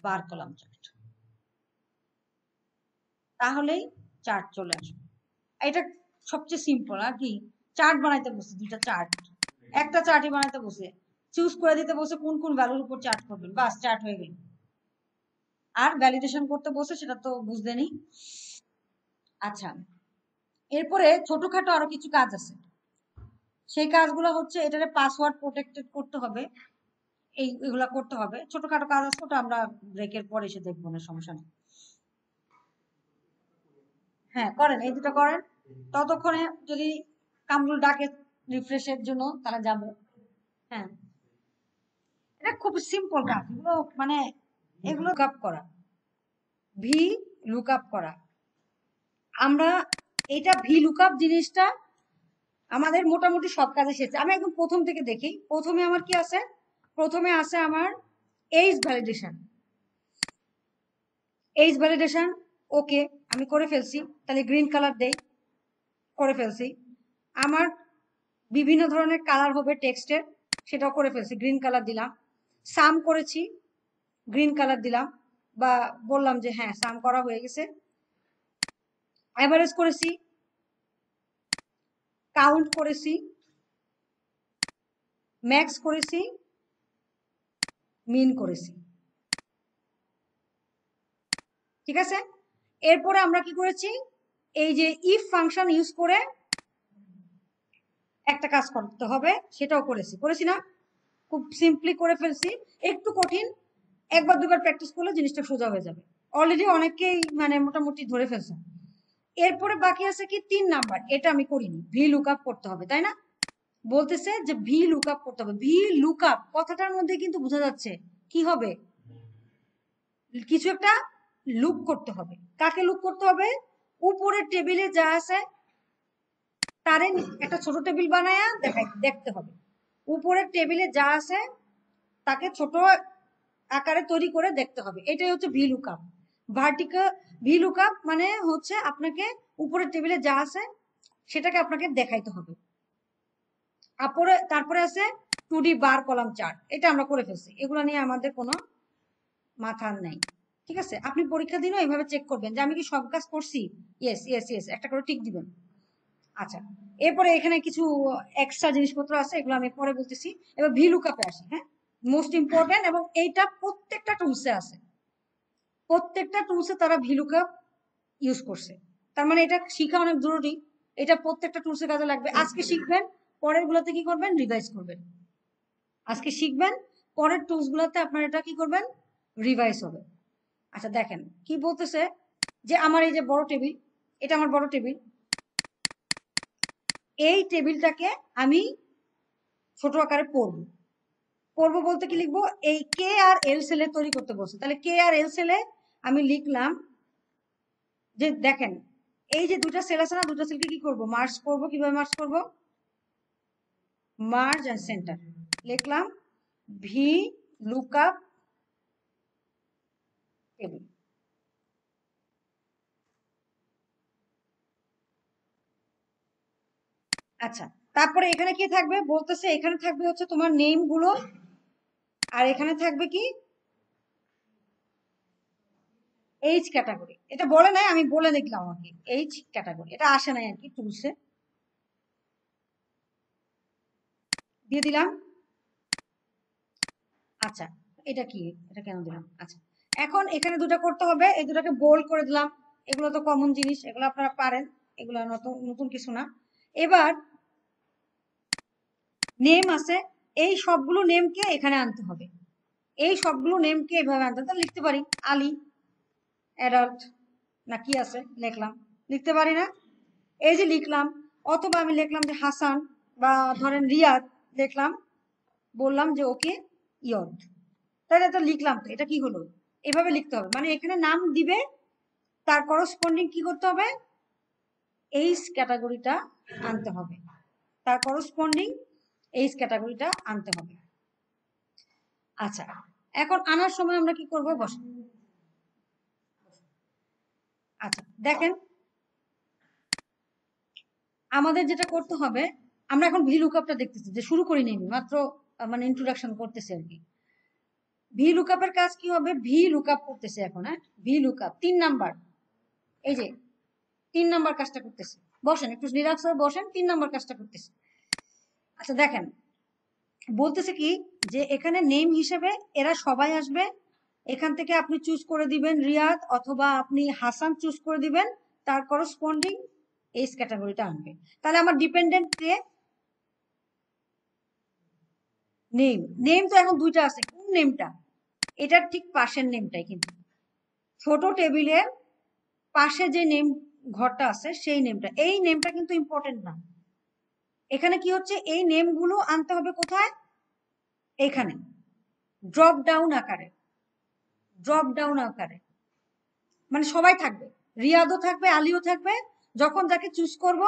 বার কলাম চার্ট, তাহলেই চার্ট চলে আসবে। এটা সবচেয়ে সিম্পল। আর কি, চার্ট বানাইতে বসে, দুইটা চার্ট, একটা চার্টই বানাইতে বসে, চুজ করে দিতে বসে কোন কোন ভ্যালুর উপর চার্ট করবেন, বাস চার্ট হয়ে গেল। আর ভ্যালিডেশন করতে বসে সেটা তো বুঝলেনই। আচ্ছা, এরপরে ছোটখাটো আরো কিছু কাজ আছে। সেই কাজগুলো হচ্ছে, এটারে পাসওয়ার্ড প্রোটেক্টেড করতে হবে, এইগুলা করতে হবে। ছোটখাটো কাজ আছে, ওটা আমরা ব্রেকের পরে এসে দেখবো না, সমস্যা নেই। হ্যাঁ করেন, এই দুটো করেন। ততক্ষণে যদি কামরুল ডাকে রিফ্রেশের জন্য, তাহলে যাবো। হ্যাঁ, এটা খুব সিম্পল কাজ, এগুলো মানে এগুলো লুকআপ করা, ভি লুকআপ করা। আমরা এটা ভি লুকআপ জিনিসটা আমাদের মোটামুটি সব কাজে শেষে। আমি একদম প্রথম থেকে দেখি। প্রথমে আমার কি আছে, প্রথমে আছে আমার এইজ ভ্যালিডেশন। এইজ ভ্যালিডেশন ওকে, আমি করে ফেলছি, তাহলে গ্রিন কালার দেই, করে ফেলছি। আমার বিভিন্ন ধরনের কালার হবে টেক্সটের, সেটাও করে ফেলছি, গ্রিন কালার দিলাম। সাম করেছি, গ্রিন কালার দিলাম, বা বললাম যে হ্যাঁ সাম করা হয়ে গেছে। অ্যাভারেজ করেছি, কাউন্ট করেছি, ম্যাক্স করেছি, মিন করেছি। ঠিক আছে, এরপরে আমরা কি করেছি, এই যে ইফ ফাংশন ইউজ করে একটা কাজ করতে হবে, সেটাও করেছি না, খুব সিম্পলি করে ফেলছি। একটু কঠিন, একবার দুবার প্র্যাকটিস করলে জিনিসটা সোজা হয়ে যাবে। অলরেডি অনেকেই মানে মোটামুটি ধরে ফেলছে। এরপরে বাকি আছে কি 3 নাম্বার, এটা আমি করিনি, ভি লুকআপ করতে হবে, তাই না? বলতেছে যে ভি লুকআপ করতে হবে। ভি লুকআপ কথাটার মধ্যে কিন্তু বোঝা যাচ্ছে কি হবে, কিছু একটা লুক করতে হবে। কাকে লুক করতে হবে, উপরের টেবিলে যা আছে তারে একটা ছোট টেবিল বানায়া দেখতে হবে। উপরের টেবিলে যা আছে তাকে ছোট আকারে তৈরি করে দেখতে হবে, এটাই হচ্ছে V lookup. Vertical V lookup মানে হচ্ছে আপনাকে উপরের টেবিলে যা আছে সেটাকে আপনাকে দেখাইতে হবে। তারপরে আছে 2D বার কলাম চার্ট, এটা আমরা করে ফেলছি, এগুলো নিয়ে আমাদের কোনো মাথা নাই। ঠিক আছে, আপনি পরীক্ষা দিনও এইভাবে চেক করবেন যে আমি কি সব কাজ করছি, ইয়েস ইয়েস ইয়েস একটা করে টিক দিবেন। আচ্ছা, এরপরে এখানে কিছু এক্সট্রা জিনিসপত্র আছে, এগুলো আমি পরে বলতেছি। এবার ভি লুকআপে আসি। হ্যাঁ, মোস্ট ইম্পর্টেন্ট, এবং এইটা প্রত্যেকটা টুলসে আছে, প্রত্যেকটা টুলসে তারা ভি লুকআপ ইউজ করছে। তার মানে এটা শিখা অনেক জরুরি। এটা প্রত্যেকটা টুলসের কাজে লাগবে। আজকে শিখবেন, পরের গুলোতে কি করবেন, রিভাইজ করবেন। আজকে শিখবেন, পরের টুলস গুলোতে আপনার এটা কি করবেন, রিভাইজ হবে। আচ্ছা দেখেন কি বলতেছে, যে আমার এই যে বড় টেবিল, এটা আমার বড় টেবিল, এই টেবিলটাকে আমি ছোট আকারে পড়বো। পড়বো বলতে কি লিখবো, এই কে আর এল সেলে তৈরি করতে বলছে, তাহলে কে আর এল সেলে আমি লিখলাম যে দেখেন এই যে দুটা সেল আছে না, দুটা সেলকে কি করব, মার্জ করব। কিভাবে মার্জ করব, মার্জ এন্ড সেন্টার লিখলাম, ভি লুকআপ টেবিল। আচ্ছা তারপরে এখানে কি থাকবে বলতেছে, এখানে থাকবে হচ্ছে তোমার নেম গুলো, আর এখানে থাকবে কি এইচ ক্যাটাগরি। এটা বলে নাই, আমি বলে দেখলাম আর কি, এইচ ক্যাটাগরি এটা আসে নাই আর কি টুলসে, দিয়ে দিলাম। আচ্ছা এটা কি, এটা কেন দিলাম, আচ্ছা এখন এখানে দুটো করতে হবে, এই দুটাকে বোল্ড করে দিলাম। এগুলো তো কমন জিনিস, এগুলো আপনারা পারেন, এগুলো নতুন নতুন কিছু না। এবার নেম আছে, এই সবগুলো নেমকে এখানে আনতে হবে, এই সবগুলো নেমকে এভাবে আনতে হবে। লিখতে পারি আলী অ্যাডাল্ট, না কি আছে লিখলাম, লিখতে পারি না, এই যে লিখলাম। অথবা আমি লিখলাম যে হাসান, বা ধরেন রিয়াদ লিখলাম, বললাম যে ওকে ইয়দ, তাহলে এটা লিখলাম, তো এটা কি হলো, এভাবে লিখতে হবে। মানে এখানে নাম দিবে, তার করসপন্ডিং কি করতে হবে, এইচ ক্যাটাগরিটা আনতে হবে, তার করসপন্ডিং এইচ ক্যাটাগরিটা আনতে হবে। আচ্ছা এখন আনার সময় আমরা কি করব, বস। আচ্ছা দেখেন আমাদের যেটা করতে হবে, আমরা এখন ভি লুকআপটা দেখতেছি, যে শুরু করি নি মাত্র, মানে ইন্ট্রোডাকশন করতেছি আর কি। ভি লুকআপের কাজ কি হবে, ভি লুকআপ করতেছে এখন, হ্যাঁ ভি লুকআপ 3 নাম্বার, এই যে 3 নাম্বার কাজটা করতেছে। বসেন একটু রিল্যাক্স হয়ে বসেন, 3 নাম্বার কাজটা করতেছে। আচ্ছা দেখেন বলতেছে কি, যে এখানে নেম হিসেবে এরা সবাই আসবে, এখান থেকে আপনি চুজ করে দিবেন রিয়াদ, অথবা আপনি হাসান চুজ করে দিবেন, তার করসপন্ডিং এইচ ক্যাটাগরিটা আনবে। তাহলে আমার ডিপেন্ডেন্ট কে, নেম, নেম তো এখন দুইটা আছে, কোন নেমটা, এটার ঠিক পাশের নেমটাই, কিন্তু ছোট টেবিলের পাশে যে নেম ঘরটা আছে সেই নেমটা, এই নেমটা কিন্তু ইম্পর্টেন্ট না। এখানে কি হচ্ছে, এই নেমগুলো আনতে হবে কোথায়, এখানে ড্রপ ডাউন আকারে, ড্রপ ডাউন আকারে, মানে সবাই থাকবে, রিয়াদও থাকবে, আলীও থাকবে, যখন যাকে চুজ করব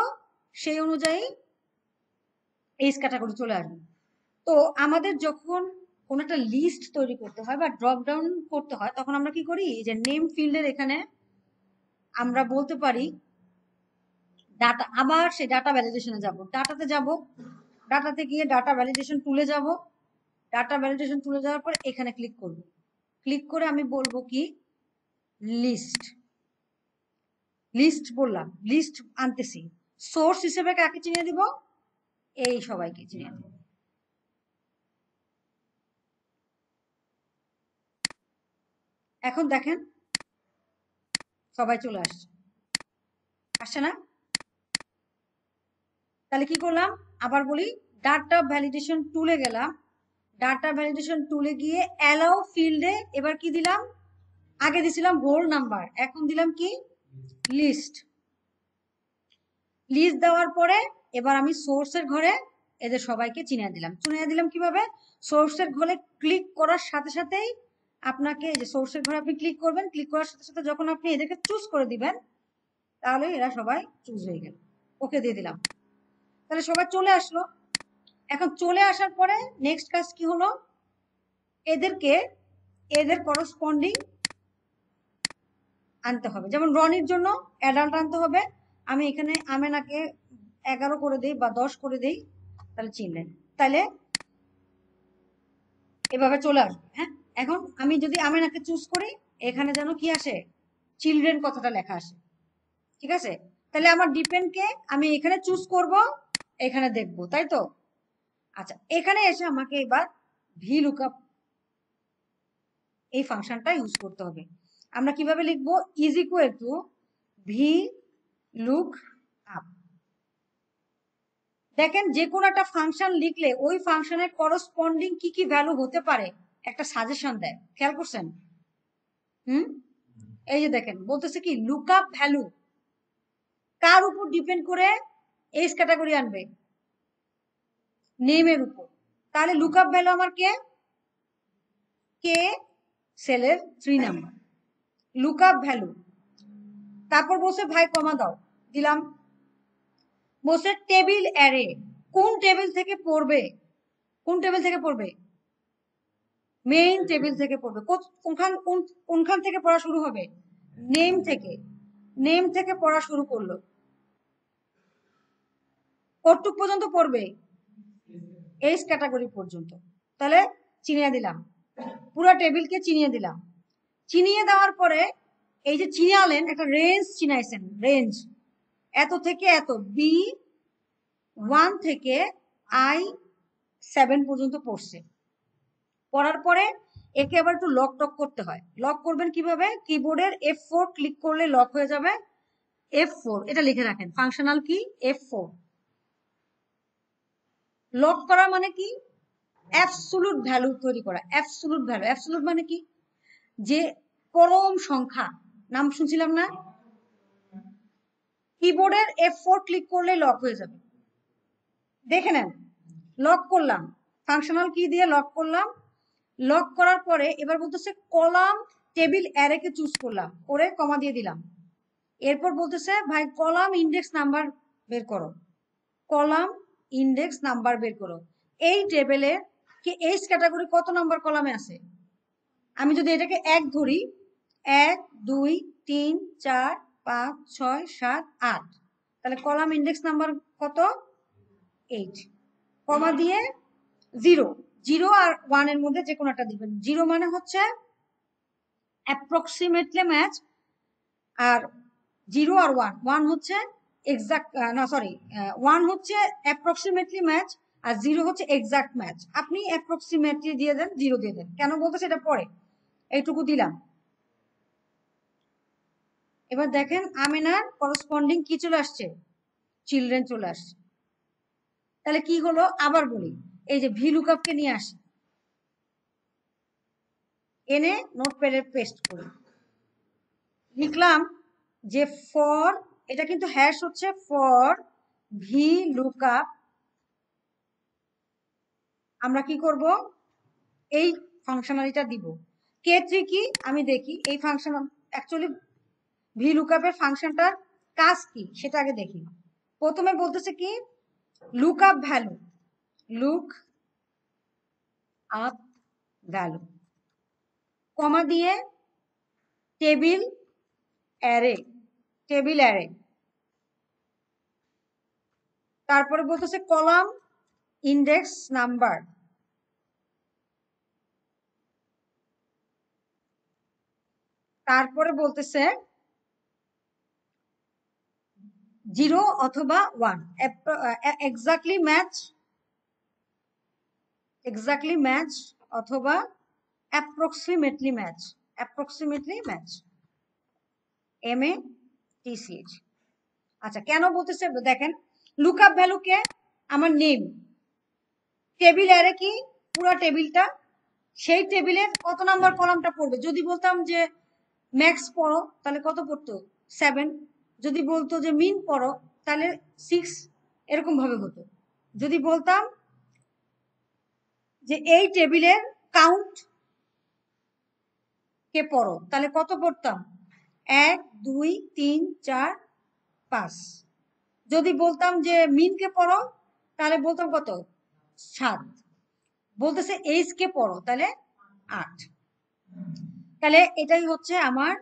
সেই অনুযায়ী এইচ ক্যাটাগরি চলে আসবে। তো আমাদের যখন কোন একটা লিস্ট তৈরি করতে হয় বা ড্রপ ডাউন করতে হয়, তখন আমরা কি করি, যে নেম ফিল্ডের এখানে আমরা বলতে পারি ডাটা, আবার সেই ডাটা ভ্যালিডেশনে যাব, ডাটাতে যাব, ডাটাতে গিয়ে ডাটা ভ্যালিডেশন টুলে যাব, ডাটা ভ্যালিডেশন টুলে যাওয়ার পর এখানে ক্লিক করব, ক্লিক করে আমি বলবো কি লিস্ট, লিস্ট বললাম, লিস্ট আনতেছি। সোর্স হিসেবে কাকে চিনিয়ে দিব, এই সবাইকে চিনিয়ে দিব। এখন দেখেন সবাই চলে আসছে, আসছে না, তাহলে কি করলাম, আবার বলি, ডাটা ভ্যালিডেশন টুলে গেলাম, ডাটা ভ্যালিডেশন টুলে গিয়ে অ্যালাউ ফিল্ডে এবার কি দিলাম, আগে দিছিলাম হোল নাম্বার, এখন দিলাম কি লিস্ট, লিস্ট দেওয়ার পরে এবার আমি সোর্সের ঘরে এদের সবাইকে চিনিয়ে দিলাম। চিনিয়ে দিলাম কিভাবে, সোর্সের ঘরে ক্লিক করার সাথে সাথেই আপনাকে, যে সোর্সের ঘরে আপনি ক্লিক করবেন, ক্লিক করার সাথে সাথে যখন আপনি এদেরকে চুজ করে দিবেন, তাহলে এরা সবাই চুজ হয়ে গেল, ওকে দিয়ে দিলাম, তাহলে সবাই চলে আসলো। এখন চলে আসার পরে নেক্সট কাজ কি হলো, এদেরকে এদের করসপন্ডিং আনতে হবে। যেমন রনির জন্য অ্যাডাল্ট আনতে হবে, আমি এখানে আমেনাকে 11 করে দিই বা 10 করে দিই, তাহলে চিনলেন, তাহলে এভাবে চলে আসবে। হ্যাঁ এখন আমি যদি আমেনাকে চুজ করি, এখানে যেন কি আসে, চিলড্রেন কথাটা লেখা আসে, ঠিক আছে। তাহলে আমার ডিপেন্ডকে আমি এখানে চুজ করব, এখানে দেখব, তাই তো। আচ্ছা এখানে এসে আমাকে এবার ভি লুকআপ এই ফাংশনটা ইউজ করতে হবে। আমরা কিভাবে লিখবো, is equal to V look up, দেখেন যে কোনো একটা ফাংশন লিখলে ওই ফাংশনের করসপন্ডিং কি কি ভ্যালু হতে পারে একটা সাজেশন দেয়, খেয়াল করছেন? এই যে দেখেন বলতেছে কি লুকআপ ভ্যালু কার উপর ডিপেন্ড করে এইচ ক্যাটাগরি আনবে? নেমের উপর। তাহলে লুকআপ ভ্যালু আমার কে কে সেলের 3 নাম্বার লুকআপ ভ্যালু। তারপর বলছে ভাই কমা দাও, দিলাম। বলছে টেবিল অ্যারে কোন টেবিল থেকে পড়বে? কোন টেবিল থেকে পড়বে? মেইন টেবিল থেকে পড়বে। কোনখান থেকে পড়া শুরু হবে? নেম থেকে। নেম থেকে পড়া শুরু করলো, কতটুক পর্যন্ত পড়বে? এইচ ক্যাটাগরি পর্যন্ত। তাহলে চিনিয়ে দিলাম, পুরো টেবিলকে চিনিয়ে দিলাম। চিনিয়ে দেওয়ার পরে এই যে চিনালেন একটা রেঞ্জ চিনাইছেন, রেঞ্জ এত থেকে এত B1 থেকে I7 পর্যন্ত পড়ছে। পড়ার পরে একে আবার একটু লক টক করতে হয়। লক করবেন কিভাবে? কিবোর্ডের F4 ক্লিক করলে লক হয়ে যাবে। F4 এটা লিখে রাখেন, ফাংশনাল কি F4। লক করা মানে কি? অ্যাবসলুট ভ্যালু তৈরি করা। অ্যাবসলুট ভ্যালু, অ্যাবসলুট মানে কি? যে পরম সংখ্যা, নাম শুনছিলাম না? কিবোর্ডের F4 ক্লিক করলে লক হয়ে যাবে। দেখে নেন, লক করলাম, ফাংশনাল কি দিয়ে লক করলাম। লক করার পরে এবার বলতেছে কলাম টেবিল অ্যারেকে চুজ করলাম, করে কমা দিয়ে দিলাম। এরপর বলতেছে ভাই কলাম ইন্ডেক্স নাম্বার বের করো, কলাম ইন্ডেক্স নাম্বার বের করো। এই টেবিলে কি এইচ ক্যাটাগরি কত নাম্বার কলামে আছে? আমি যদি এটাকে 1 ধরি, 1 2 3 4 5 6 7 8, তাহলে কলাম ইন্ডেক্স নাম্বার কত? 8। কমা দিয়ে 0, 0 আর 1 এর মধ্যে যে কোনো একটা দিবেন। 0 মানে হচ্ছে অ্যাপ্রক্সিমেটলি ম্যাচ, আর 0 আর 1, 1 হচ্ছে এক্সাক্ট, না সরি, 1 হচ্ছে অ্যাপ্রক্সিমেটলি ম্যাচ আর 0 হচ্ছে এক্সাক্ট ম্যাচ। আপনি অ্যাপ্রক্সিমেটলি দিয়ে দেন, 0 দিয়ে দেন। কেন বলতেছে এটা পরে, এইটুকু দিলাম। এবার দেখেন আমেনার করসপন্ডিং কি চলে আসছে? চিলড্রেন চলে আসছে। তাহলে কি হলো আবার বলি, এই যে ভি লুকআপকে নিয়ে আসি, এনে নোটপ্যাডে পেস্ট করি, লিখলাম যে ফর, এটা কিন্তু হ্যাশ হচ্ছে ফর ভি লুকআপ। আমরা কি করব? এই ফাংশনালিটা দিব। K3 কি আমি দেখি, এই ফাংশন অ্যাকচুয়ালি ভি লুকআপের ফাংশনটার কাজ কি সেটা আগে দেখি। প্রথমে বলতেছে কি lookup value, look up value, comma দিয়ে টেবিল অ্যারে, টেবিল অ্যারে। তারপরে বলতেছে কলাম ইন্ডেক্স নাম্বার, তারপরে বলতেছে 0 অথবা 1, এক্স্যাক্টলি ম্যাচ, এক্স্যাক্টলি ম্যাচ অথবা approximately match, approximately match, MATCH। আচ্ছা কেন বলতেছে দেখেন, লুকআপ ভ্যালু কে আমার নেম, টেবিল অ্যারে কি পুরো টেবিলটা, সেই টেবিলের কত নাম্বার কলামটা পড়বে। যদি বলতাম যে ম্যাক্স পড়ো তাহলে কত পড়তো? 7। যদি বলতো যে মিন পড়ো তাহলে 6, এরকম ভাবে হতো। যদি বলতাম যে এই টেবিলের কাউন্ট কে পড়ো তাহলে কত পড়তাম? 1 2 3 4 5। যদি বলতাম যে মিনকে পড়ো তাহলে বলতাম কত? 7। বলতেছে এইচ কে পড়ো তাহলে 8। তাহলে এটাই হচ্ছে আমার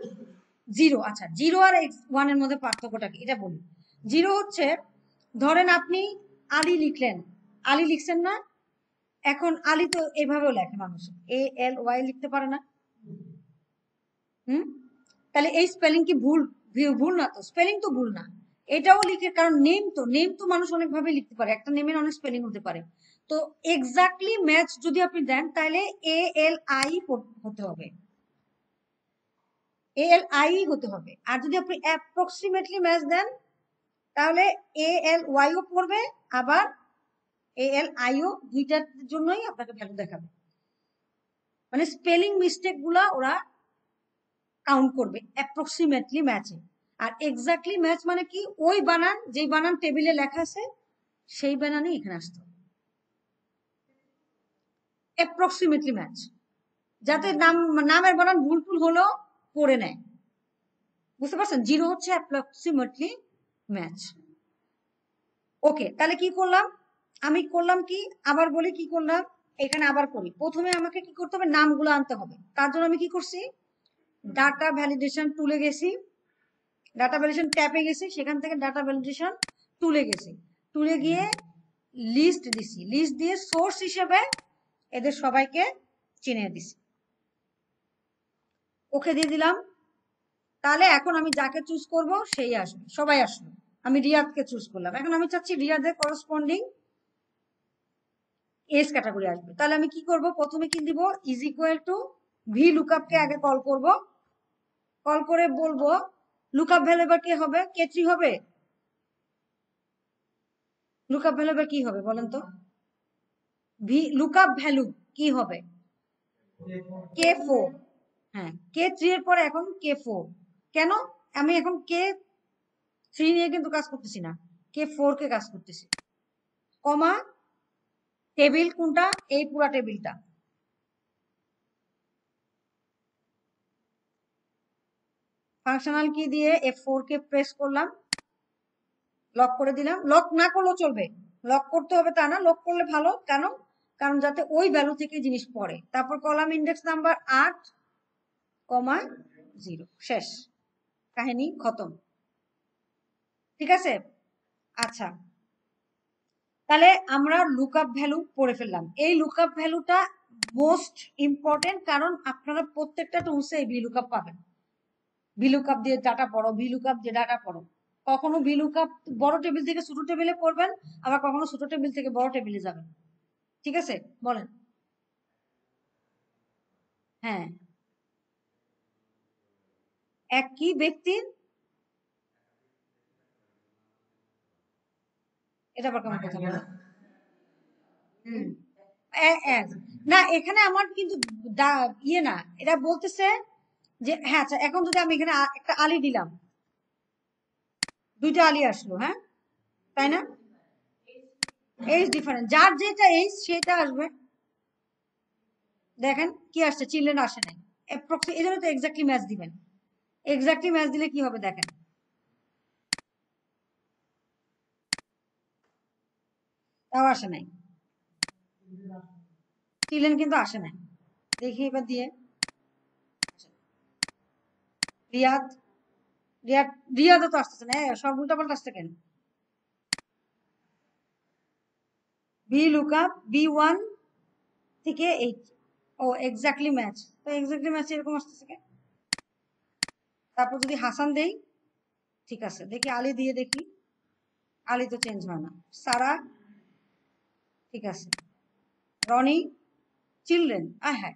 0। আচ্ছা 0 আর 1 এর মধ্যে পার্থক্যটা কি এটা বলি। 0 হচ্ছে ধরেন আপনি আলী লিখলেন, আলী লিখছেন না, এখন আলী তো এভাবেও লেখে মানুষ, ALY লিখতে পারে না। তাহলে এই স্পেলিং কি ভুল? ভুল না তো, স্পেলিং তো ভুল না, এটাও লিখে, কারণ নেম তো, নেম তো মানুষ অনেকভাবে লিখতে পারে, একটা নেমের অনেক স্পেলিং হতে পারে। তো এক্স্যাক্টলি ম্যাচ যদি আপনি দেন তাহলে ALI হতে হবে, ALI হতে হবে। আর যদি আপনি অ্যাপ্রক্সিমেটলি ম্যাচ দেন তাহলে ALY ও পড়বে, আবার ALIO দুইটার জন্যই আপনাকে ভ্যালু দেখাবে, মানে স্পেলিং মিস্টেক গুলা ওরা কাউন্ট করবে অ্যাপ্রক্সিমেটলি ম্যাচে। আর এক্স্যাক্টলি ম্যাচ মানে কি, ওই বানান যেই বানান টেবিলে লেখা আছে সেই বানানই এখানে আসতো, অ্যাপ্রক্সিমেটলি ম্যাচ, যাতে নামের বানান ভুল ভুল হলেও পড়ে নেয়। বুঝতে পারছেন? 0 হচ্ছে অ্যাপ্রক্সিমেটলি ম্যাচ। ওকে, তাহলে কি করলাম আমি, করলাম কি আবার বলি কি করলাম, এখানে আবার করি। প্রথমে আমাকে কি করতে হবে, নামগুলো আনতে হবে। তার জন্য আমি কি করছি, ডাটা ভ্যালিডেশন টুলে গেছি, ডাটা ভ্যালিডেশন ট্যাবে গেছি, সেখান থেকে ডাটা ভ্যালিডেশন টুলে গেছি, টুলে গিয়ে লিস্ট দিছি, লিস্ট দিয়ে সোর্স হিসেবে এদের সবাইকে চিনিয়ে দিছি, ওকে দিয়ে দিলাম। তাহলে এখন আমি যাকে চুজ করব সেই আসবে, সবাই আসলো, আমি রিয়াদকে চুজ করলাম। এখন আমি চাচ্ছি রিয়াদের করসপন্ডিং এস ক্যাটাগরি আসবে। তাহলে আমি কি করব, প্রথমে কি দিব, is equal to V lookup কে আগে কল করব, কল করে বলবো লুকআপ ভ্যালু এবার কি হবে, K3 হবে। লুকআপ ভ্যালু এবার কি হবে বলেন তো, ভি লুকআপ ভ্যালু কি হবে, K4। হ্যাঁ, K3 এর পরে এখন K4। কেন, আমি এখন K3 নিয়ে কিন্তু কাজ করতেছি না, K4 কে কাজ করতেছি, কমা টেবিল কোনটা, এই পুরা টেবিলটা। ফাংশনাল কি দিয়ে F4 কে প্রেস করলাম, লক করে দিলাম। লক না করলেও চলবে, লক করতে হবে তা না, লক করলে ভালো। কেন, কারণ যাতে ওই ভ্যালু থেকে জিনিস পড়ে। তারপর কলাম ইন্ডেক্স নাম্বার 8,0, শেষ, কাহিনী খতম। ঠিক আছে, আচ্ছা, তাহলে আমরা লুকআপ ভ্যালু পড়ে ফেললাম। এই লুকআপ ভ্যালুটা মোস্ট ইম্পর্টেন্ট, কারণ আপনারা প্রত্যেকটা টুলসে এই ভিলুকআপ পাবেন। ভিলুকআপ দিয়ে ডাটা পড়ো, ভিলুকআপ দিয়ে ডাটা পড়ো। কখনো ভিলুকআপ বড় টেবিল থেকে ছোট টেবিলে পড়বেন, আবার কখনো ছোট টেবিল থেকে বড় টেবিলে যাবেন। ঠিক আছে, বলেন। হ্যাঁ, একই ব্যক্তির, এটা আবার কেমন কথা বলেন। হুম, না এখানে আমার কিন্তু ইয়ে না, এটা বলতেছে যে হ্যাঁ আচ্ছা, এখন যদি আমি এখানে একটা আলি দিলাম, দুইটা আলি আসলো, হ্যাঁ তাই না, এইজ ডিফারেন্ট, যার যেটা এইজ সেটা আসবে। দেখেন কি আসছে, চিলড্রেন আসে নাই, এই জন্য তো এক্স্যাক্টলি ম্যাচ দিবেন। এক্স্যাক্টলি ম্যাচ দিলে কি হবে দেখেন, তাও আসে নাই, চিলড্রেন কিন্তু আসে নাই। দেখি এবার দিয়ে, রিয়াদ, রিয়াদও তো আসতেছে না, সব উল্টা পাল্টা আসছে কেন। বি লুকআপ B1 থেকে 8, ও এক্স্যাক্টলি ম্যাচ, তো এক্স্যাক্টলি ম্যাচ এরকম আসতেছে কেন। তারপর যদি হাসান দেই, ঠিক আছে, দেখি আলী দিয়ে দেখি, আলী তো চেঞ্জ হয় না। সারা, ঠিক আছে, রনি, চিলড্রেন, হ্যাঁ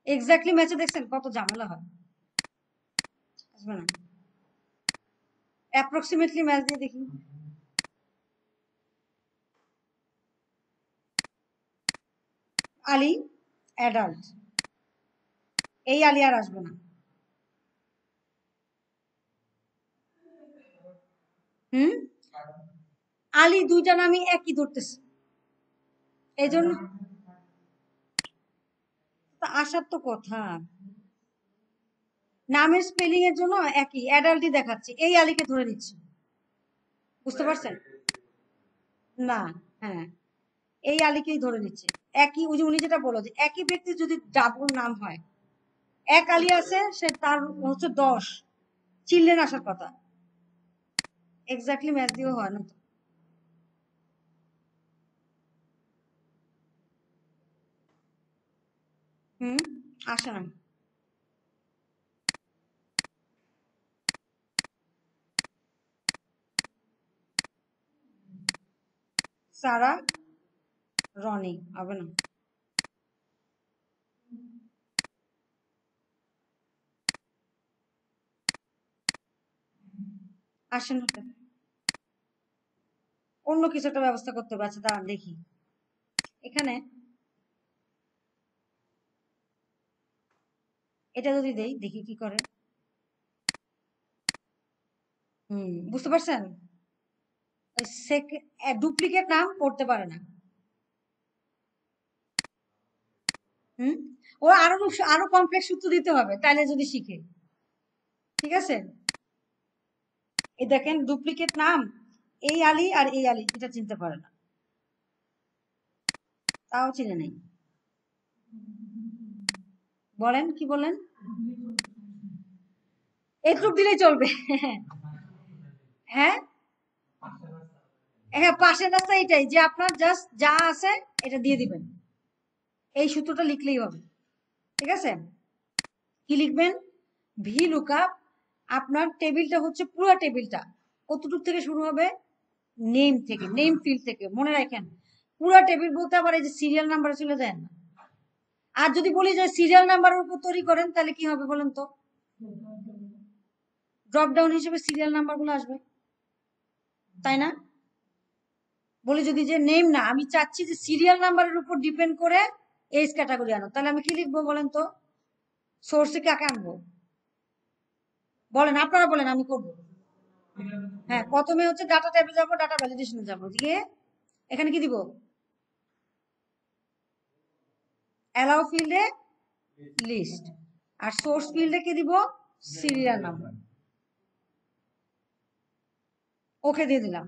এক্স্যাক্টলি ম্যাচে দেখছেন কত ঝামেলা হয়, আসবে না। অ্যাপ্রক্সিমেটলি ম্যাচ দিয়ে দেখি, আলী অ্যাডাল্ট, এই আলী আর আসবে না। হুম, আলী দুইটা নামই একই ধরতেছে, এই জন্য আসার তো কথা, নামের স্পেলিং এর জন্য একই অ্যাডাল্টই দেখাচ্ছে, এই আলীকে ধরে নিচ্ছি। বুঝতে পারছেন না, হ্যাঁ এই আলীকেই ধরে নিচ্ছে। একই, ওই যে উনি যেটা বললো যে একই ব্যক্তি যদি ডাবল নাম হয়, এক আলী আছে, সে তার হচ্ছে 10, চিলড্রেন আসার কথা, এক্স্যাক্টলি ম্যাচ দিয়েও হয় না তো। হুম, আসে না। সারা, রনি হবে না, আসে না তো। অন্য কিছু একটা ব্যবস্থা করতে হবে, আচ্ছা দাঁড়ান দেখি। এখানে এটা যদি দেই, দেখি কি করে। বুঝতে পারছেন? ডুপ্লিকেট নাম করতে পারে না। ও আরো কমপ্লেক্স সূত্র দিতে হবে তাইলে যদি শিখে। ঠিক আছে, এই দেখেন ডুপ্লিকেট নাম, এই আলী আর এই আলী, এটা চিনতে পারে না, তাও চিনে নেই। বলেন কি বলেন? এইটুক দিলেই চলবে। হ্যাঁ হ্যাঁ, পাশের রাস্তা এটাই যে আপনার জাস্ট যা আছে এটা দিয়ে দিবেন, এই সূত্রটা লিখলেই হবে। ঠিক আছে, কি লিখবেন? ভি লুকআপ, আপনার টেবিলটা হচ্ছে পুরো টেবিলটা কতটুক থেকে শুরু হবে? নেম থেকে, নেম ফিল্ড থেকে। মনে রাখেন পুরো টেবিল বলতে আবার এই যে সিরিয়াল নাম্বার চলে যায় না। আর যদি বলি যে সিরিয়াল নাম্বারের উপর তৈরি করেন তাহলে কি হবে বলেন তো? ড্রপ ডাউন হিসেবে সিরিয়াল নাম্বার গুলো আসবে, তাই না? বলি যদি যে নেম না, আমি চাচ্ছি যে সিরিয়াল নাম্বারের উপর ডিপেন্ড করে এজ ক্যাটাগরি আনো, তাহলে আমি কি লিখবো বলেন তো? সোর্সে কাকে আনবো বলেন, আপনারা বলেন, আমি করবো। হ্যাঁ, প্রথমে হচ্ছে ডাটা ট্যাবে যাবো, ডাটা ভ্যালিডেশনে যাবো, দিয়ে এখানে কি দিব? অ্যালাউ ফিল্ডে লিস্ট, আর সোর্স ফিল্ডে কি দিব? Serial number. ওকে দিয়ে দিলাম,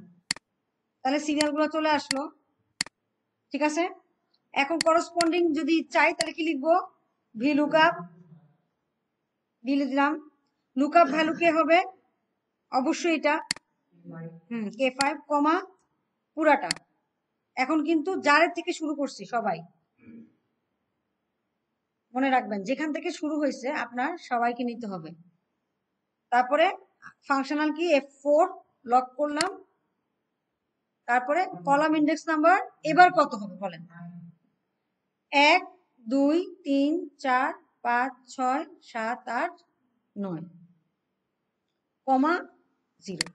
তাহলে সিরিয়াল গুলো চলে আসলো। ঠিক আছে, এখন করসপন্ডিং যদি চাই তাহলে কি লিখবো? ভি লুকআপ দিয়ে দিলাম। লুকআপ ভ্যালু কে হবে? অবশ্যই এটা, K5 কমা পুরাটা। এখন কিন্তু যারের থেকে শুরু করছি সবাই, মনে রাখবেন যেখান থেকে শুরু হয়েছে আপনার সবাইকে নিতে হবে। তারপরে ফাংশনাল কি F4 লক করলাম, তারপরে কলাম ইন্ডেক্স নাম্বার এবার কত হবে বলেন? 1 2 3 4 5 6 7 8 9 কমা 0।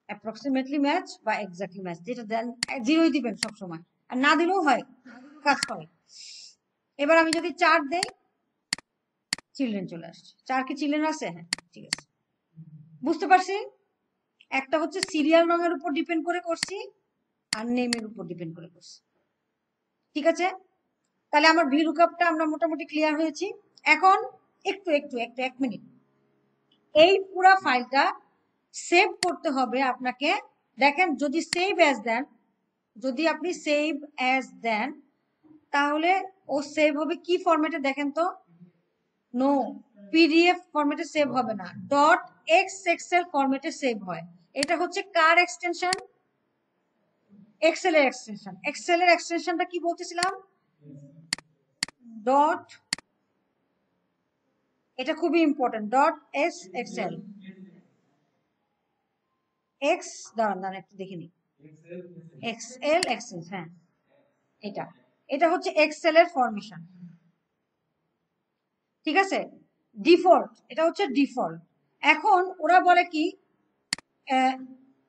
অ্যাপ্রক্সিমেটলি ম্যাচ বা এক্স্যাক্টলি ম্যাচ, যেটা দেন 0ই দিবেন সব সময়, আর না দিলেও হয়, কাজ করে। এবার আমি যদি 4 দেই, চিলড্রেন চলে আসছে। 4 কি চিলড্রেন আছে? হ্যাঁ, ঠিক আছে, বুঝতে পারছি। একটা হচ্ছে সিরিয়াল রঙের উপর ডিপেন্ড করে করছি, আর নেমের উপর ডিপেন্ড করে করছি। ঠিক আছে, তাহলে আমার ভি লুকআপটা আমরা মোটামুটি ক্লিয়ার হয়েছি। এখন একটু একটু একটু 1 মিনিট, এই পুরো ফাইলটা সেভ করতে হবে আপনাকে। দেখেন যদি সেভ অ্যাজ দেন, যদি আপনি সেভ অ্যাজ দেন তাহলে ও সেভ হবে কি ফরম্যাটে দেখেন তো? নো, পিডিএফ ফরম্যাটে সেভ হবে না, .xxl ফরম্যাটে সেভ হয়। এটা হচ্ছে কার এক্সটেনশন? এক্সেল এর এক্সটেনশন। এক্সেল এর এক্সটেনশনটা কি বলতেছিলাম? ডট, এটা খুবই ইম্পর্টেন্ট, .sxl এক্স, দাঁড়ান একটু দেখে নিই, এক্সএল এক্সেল, হ্যাঁ এটা, এটা হচ্ছে এক্সেল এর ফরমেশন। ঠিক আছে, ডিফল্ট, এটা হচ্ছে ডিফল্ট। এখন ওরা বলে কি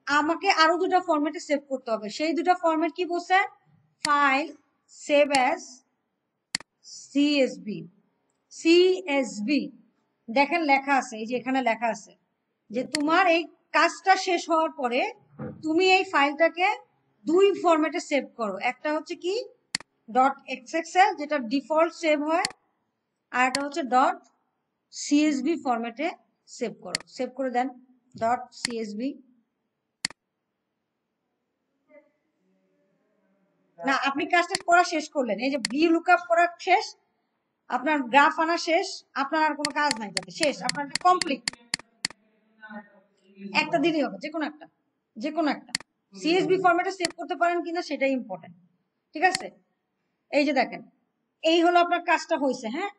আমাকে আরো দুটো ফরম্যাটে সেভ করতে হবে, সেই দুটো ফরম্যাট কি বলছে? File save as CSB, CSB. দেখেন লেখা আছে, এই যে এখানে লেখা আছে যে তোমার এই কাজটা শেষ হওয়ার পরে তুমি এই ফাইলটাকে দুই ফরম্যাটে সেভ করো, একটা হচ্ছে কি .xxl যেটা ডিফল্ট সেভ হয়, আর একটা হচ্ছে .csv ফরম্যাটে সেভ করো। সেভ করে দেন .csv। না, আপনি কাজটা করা শেষ করলেন, এই যে ভি লুকআপ করা শেষ, আপনার গ্রাফ আনা শেষ, আপনার আর কোনো কাজ নাই, যাতে শেষ, আপনার কমপ্লিট। একটা দিলেই হবে, যে কোনো একটা, যে কোনো একটা সিএসবি ফরম্যাটে সেভ করতে পারেন কিনা সেটাই ইম্পর্টেন্ট। ঠিক আছে, এই যে দেখেন এই হলো আপনার কাজটা হয়েছে। হ্যাঁ,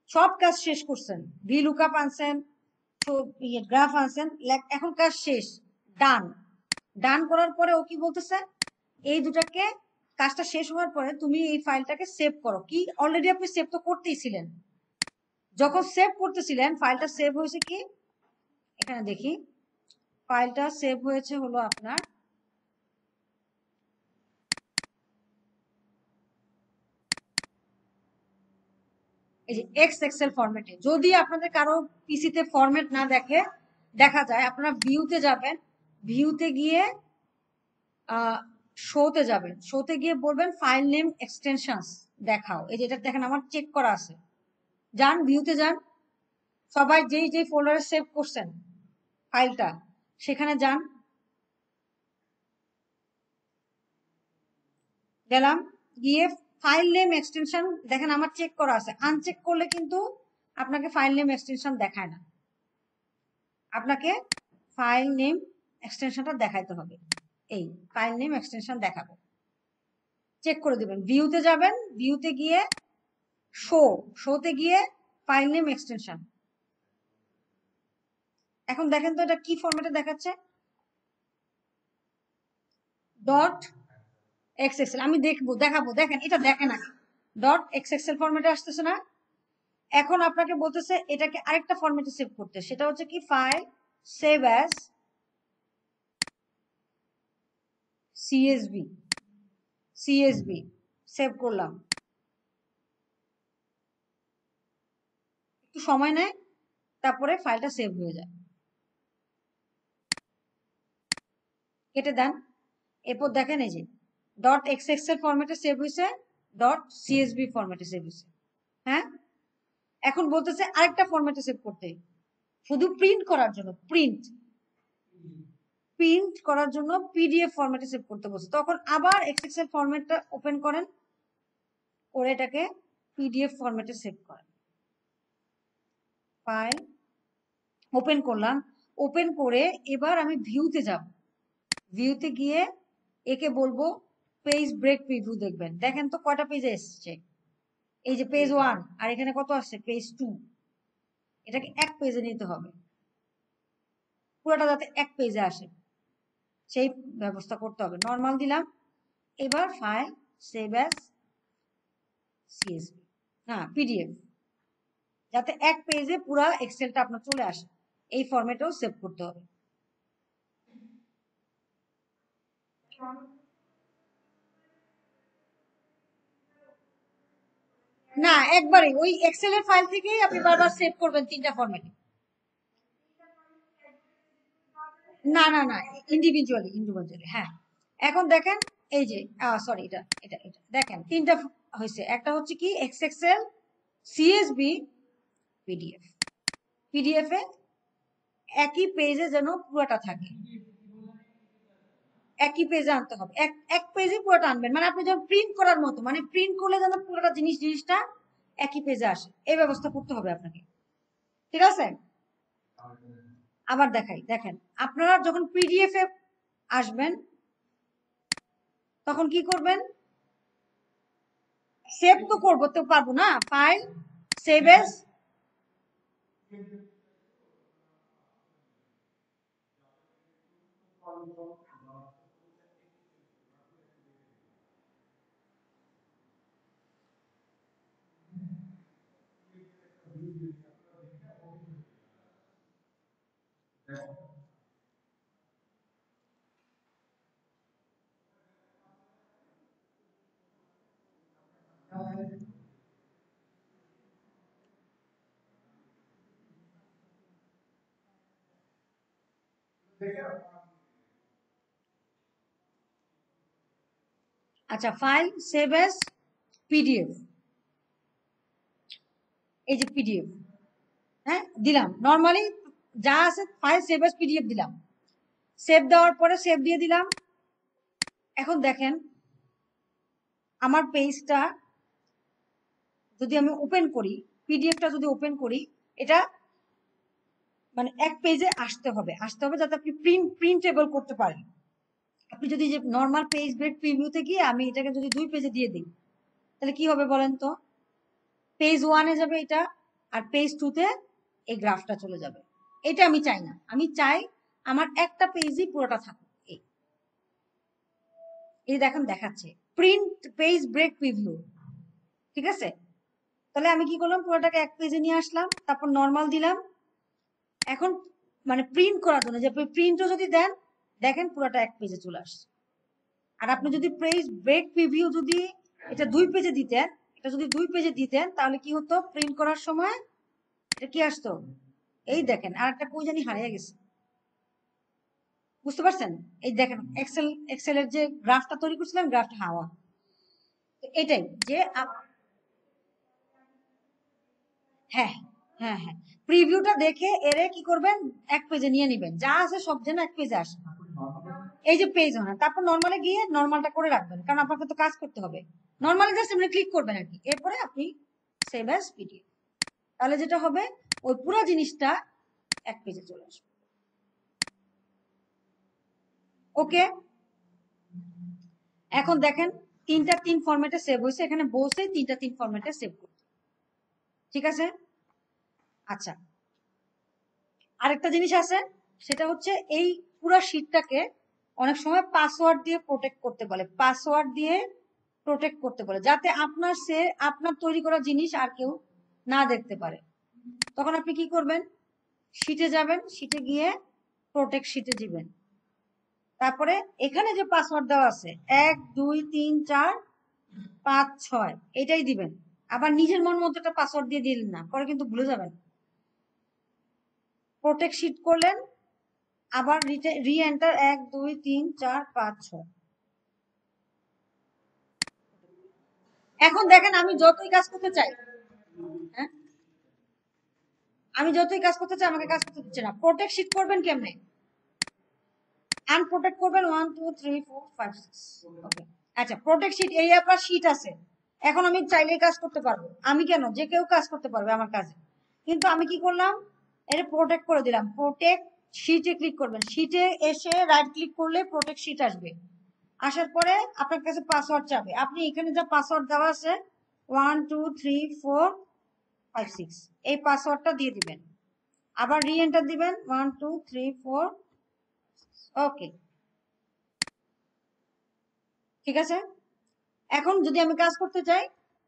সব কাজ শেষ করছেন, ভি লুকআপ আনছেন, গ্রাফ আনছেন, এখন কাজ শেষ, ডান। ডান করার পরে ও কি বলতেছে? এই দুটাকে, কাজটা শেষ হওয়ার পরে তুমি এই ফাইলটাকে সেভ করো। কি অলরেডি আপনি সেভ তো করতেই ছিলেন, যখন সেভ করতেছিলেন ফাইলটা সেভ হয়েছে কি, এখানে দেখি ফাইলটা সেভ হয়েছে হলো আপনার এই যে এক্স এক্সেল ফরম্যাটে। যদি আপনাদের কারো পিসিতে ফরম্যাট না দেখা যায়, আপনারা ভিউতে যাবেন, ভিউতে গিয়ে শোতে যাবেন, শোতে গিয়ে বলবেন ফাইল নেম এক্সটেনশনস দেখাও। এই যে এটা দেখেন আমার চেক করা আছে। যান ভিউতে যান, সবাই যেই যেই ফোল্ডারে সেভ করছেন ফাইলটা সেখানে যান, গেলাম, গিয়ে ফাইল নেম এক্সটেনশন দেখেন আমার চেক করা আছে। আনচেক করলে কিন্তু আপনাকে ফাইল নেম এক্সটেনশন দেখায় না, আপনাকে ফাইল নেম এক্সটেনশনটা দেখাইতে হবে। এই ফাইল নেম এক্সটেনশন দেখাবো, চেক করে দিবেন। ভিউতে যাবেন, ভিউতে গিয়ে শোতে গিয়ে ফাইল নেম এক্সটেনশন। এখন দেখেন তো এটা কি ফরম্যাটে দেখাচ্ছে, ডট এক্স এক্সেল। আমি দেখাবো, দেখেন এটা দেখেন আগে, ডট এক্স এক্সেল ফরম্যাটে আসতেছে না। এখন আপনাকে বলতেছে এটাকে আরেকটা ফরম্যাটে সেভ করতে, সেটা হচ্ছে কি file save as CSV save করলাম, একটু সময় নেয়, তারপরে ফাইলটা সেভ হয়ে যায়। কেটে দেন, এরপর দেখেন এই যে ডট এক্স এক্সেল ফরম্যাটে সেভ হয়েছে, ডট সিএসভি ফরম্যাটে সেভ হয়েছে। হ্যাঁ, এখন বলতেছে আরেকটা ফরম্যাটে সেভ করতে, শুধু প্রিন্ট করার জন্য, প্রিন্ট করার জন্য পিডিএফ ফরম্যাটে সেভ করতে বলছে। তখন আবার এক্স এক্সেল ফরম্যাটটা ওপেন করেন, করে এটাকে পিডিএফ ফরম্যাটে সেভ করেন। ফাইল ওপেন করলাম, ওপেন করে এবার আমি ভিউতে যাব, ভিউতে গিয়ে একে বলবো পেজ ব্রেক প্রিভিউ। দেখবেন, দেখেন তো কয়টা পেজে এসছে, এই যে পেজ 1, আর এখানে কত আসছে পেজ 2। এটাকে এক পেজে নিতে হবে, পুরোটা যাতে এক পেজে আসে সেই ব্যবস্থা করতে হবে। নর্মাল দিলাম, এবার ফাইল সেভ অ্যাজ সিএসভি না পিডিএফ, যাতে এক পেজে পুরো এক্সেলটা আপনার চলে আসে, এই ফরম্যাটেও সেভ করতে হবে। না, একবারে ওই এক্সেল এর ফাইল থেকেই আপনি বারবার সেভ করবেন তিনটা ফরম্যাটে। না না না, ইন্ডিভিজুয়ালি। হ্যাঁ, এখন দেখেন এই যে সরি, এটা এটা এটা দেখেন তিনটা হয়েছে। একটা হচ্ছে কি ex Excel, CSV, PDF. PDF এ একই পেজে যেন পুরোটা থাকে, একই পেজে আনতে হবে, এক পেজে পুরোটা আনবেন, মানে আপনি যখন প্রিন্ট করার মতো, মানে প্রিন্ট করলে যেন পুরোটা জিনিসটা একই পেজে আসে, এই ব্যবস্থা করতে হবে আপনাকে। ঠিক আছে, আবার দেখাই, দেখেন আপনারা যখন পিডিএফ এ আসবেন তখন কি করবেন, সেভ তো করবো তো পারবো না, ফাইল সেভ এস, আচ্ছা ফাইল সেভ এস পিডিএফ, এই যে পিডিএফ, হ্যাঁ দিলাম, নর্মালি যা আছে ফাইল সেভ এস পিডিএফ দিলাম, সেভ দেওয়ার পরে সেভ দিয়ে দিলাম। এখন দেখেন আমার পেজটা যদি আমি ওপেন করি, পিডিএফটা যদি ওপেন করি, এটা মানে এক পেজে আসতে হবে যাতে আপনি প্রিন্টেবল করতে পারেন। আপনি যদি যে নর্মাল পেজ ব্রেক প্রিভিউতে গিয়ে আমি এটাকে যদি 2 পেজে দিয়ে দিই, তাহলে কি হবে বলেন তো, পেজ 1-এ যাবে এটা, আর পেজ 2-তে এই গ্রাফটা চলে যাবে। এটা আমি চাই না, আমি চাই আমার একটা পেজই পুরোটা থাকুক। এই দেখেন দেখাচ্ছে প্রিন্ট পেজ ব্রেক প্রিভিউ, ঠিক আছে। তাহলে আমি কি করলাম, পুরোটাকে এক পেজে নিয়ে আসলাম, তারপর নর্মাল দিলাম। এখন মানে প্রিন্ট করার জন্য যে প্রিন্টও যদি দেন, দেখেন পুরোটা এক পেজে চলে আসছে। আর আপনি যদি পেজ ব্রেক প্রিভিউ যদি এটা 2 পেজে দিতেন, এটা যদি 2 পেজে দিতেন তাহলে কি হতো, প্রিন্ট করার সময় এটা কি আসতো, এই দেখেন আর একটা কই জানি হারিয়ে গেছে, বুঝতে পারছেন? এই দেখেন এক্সেলের যে গ্রাফটা তৈরি করছিলাম, গ্রাফটা হাওয়া। এটাই যে হ্যাঁ হ্যাঁ হ্যাঁ, প্রিভিউটা দেখে এরে কি করবেন, এক পেজে নিয়ে নেবেন, যা আছে সব যেন এক পেজে আসে, এই যে পেজ হয়, তারপর নরমালে গিয়ে নরমালটা করে রাখবেন, কারণ আপনাকে তো কাজ করতে হবে। নরমালি জাস্ট আপনি ক্লিক করবেন আর কি, এরপরে আপনি সেভ অ্যাজ পিডিএফ, তাহলে যেটা হবে ওই পুরো জিনিসটা এক পেজে চলে আসবে। ওকে, এখন দেখেন 3 ফরম্যাটে সেভ হয়েছে, এখানে বসে 3 ফরম্যাটে সেভ করতে, ঠিক আছে? আচ্ছা, আরেকটা জিনিস আছে, সেটা হচ্ছে এই পুরো শীটটাকে অনেক সময় পাসওয়ার্ড দিয়ে প্রোটেক্ট করতে বলে, পাসওয়ার্ড দিয়ে প্রোটেক্ট করতে বলে, যাতে আপনার তৈরি করা জিনিস আর কেউ না দেখতে পারে। তখন আপনি কি করবেন, শীটে যাবেন, শীটে গিয়ে প্রোটেক্ট শীটে দিবেন, তারপরে এখানে যে পাসওয়ার্ড দেওয়া আছে 1 2 3 4 5 6 এটাই দিবেন। আবার নিজের মন মতো একটা পাসওয়ার্ড দিয়ে দিলেন না, পরে কিন্তু ভুলে যাবেন। প্রোটেক্ট শীট করলেন, আবার রি এন্টার 1 2 3 4 5 6। এখন দেখেন আমি যতই কাজ করতে চাই, হ্যাঁ আমি যতই কাজ করতে চাই আমাকে কাজ করতে দিচ্ছে না। প্রোটেক্ট শীট করবেন কেমনে, আনপ্রোটেক্ট করবেন 1 2 3 4 5 6। ওকে, আচ্ছা প্রোটেক্ট শীট, এই আপনার শীট আছে, এখন আমি চাইলেই কাজ করতে পারবো, আমি কেন, যে কেউ কাজ করতে পারবে আমার কাজে। কিন্তু আমি কি করলাম, এটা প্রোটেক্ট করে দিলাম, প্রোটেক্ট শীটে ক্লিক করবেন, শীটে এসে রাইট ক্লিক করলে প্রোটেক্ট শীট আসবে, আসার পরে আপনার কাছে পাসওয়ার্ড চাবে, আপনি এখানে যা পাসওয়ার্ড দেওয়া আছে 1 2 3 4 5 6 এই পাসওয়ার্ডটা দিয়ে দিবেন, আবার রি এন্টার দিবেন 1 2 3 4। ওকে, ঠিক আছে। এখন যদি আমি কাজ করতে চাই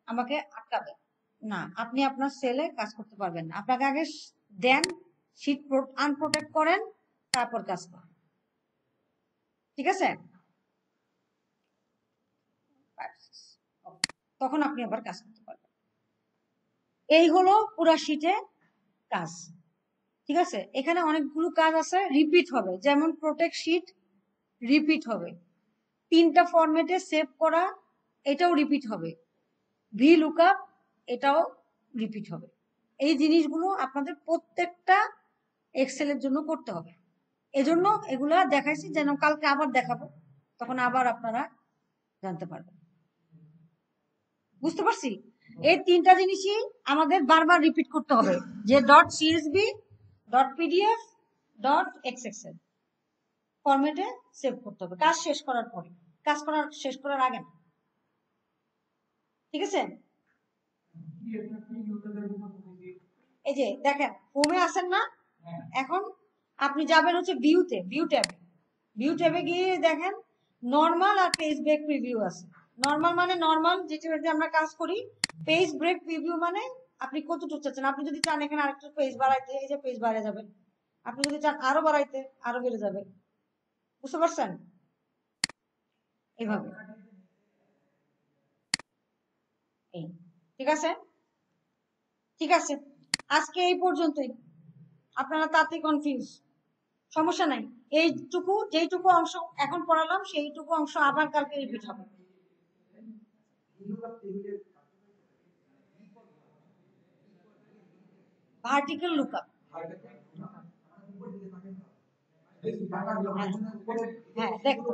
আমাকে আটকাবে না, আপনি আপনার সেলে কাজ করতে পারবেন না, আপনাকে আগে দেন শীট আনপ্রোটেক্ট করেন, তারপর কাজ করেন, ঠিক আছে? তখন আপনি আবার কাজ করতে পারবেন। এই হলো পুরা শীটে কাজ, ঠিক আছে? এখানে অনেকগুলো কাজ আছে, রিপিট হবে, যেমন প্রোটেক্ট শীট রিপিট হবে, 3টা ফরম্যাটে সেভ করা এটাও রিপিট হবে, ভি লুকআপ এটাও রিপিট হবে। এই জিনিসগুলো আপনাদের প্রত্যেকটা এক্সেলের জন্য করতে হবে, এজন্য এগুলা দেখাইছি, যেন কালকে আবার দেখাবো, তখন আবার আপনারা জানতে পারবেন। বুঝতে পারছি? এই 3টা জিনিসই আমাদের বারবার রিপিট করতে হবে, যে dot CSV, dot PDF, dot XXL ফরম্যাটে সেভ করতে হবে কাজ শেষ করার পরে, শেষ করার আগে না, ঠিক আছে? এই যে দেখেন হোমে আসেন না, এখন আপনি যাবেন হচ্ছে ভিউতে, ভিউ ট্যাবে গিয়ে দেখেন নরমাল আর পেজ ব্রেক প্রিভিউ আছে। নরমাল মানে নরমাল যেটাতে আমরা কাজ করি, পেজ ব্রেক প্রিভিউ মানে আপনি কতটুকু চাচ্ছেন, আপনি যদি চান এখানে আরেকটু পেজ বাড়াইতে, এই যে পেজ বাড়ে যাবে, আপনি যদি চান আরো বাড়াইতে আরো বেড়ে যাবে, বুঝতে পারছেন? এইভাবে, এই, ঠিক আছে, ঠিক আছে, আজকে এই পর্যন্তই, আপনারা তাতে কনফিউজ, সমস্যা নাই, এইটুকু যেইটুকু অংশ এখন পড়ালাম সেইটুকু অংশ আবার কালকে রিপিট হবে। ভার্টিক্যাল লুকআপ, হ্যাঁ দেখো,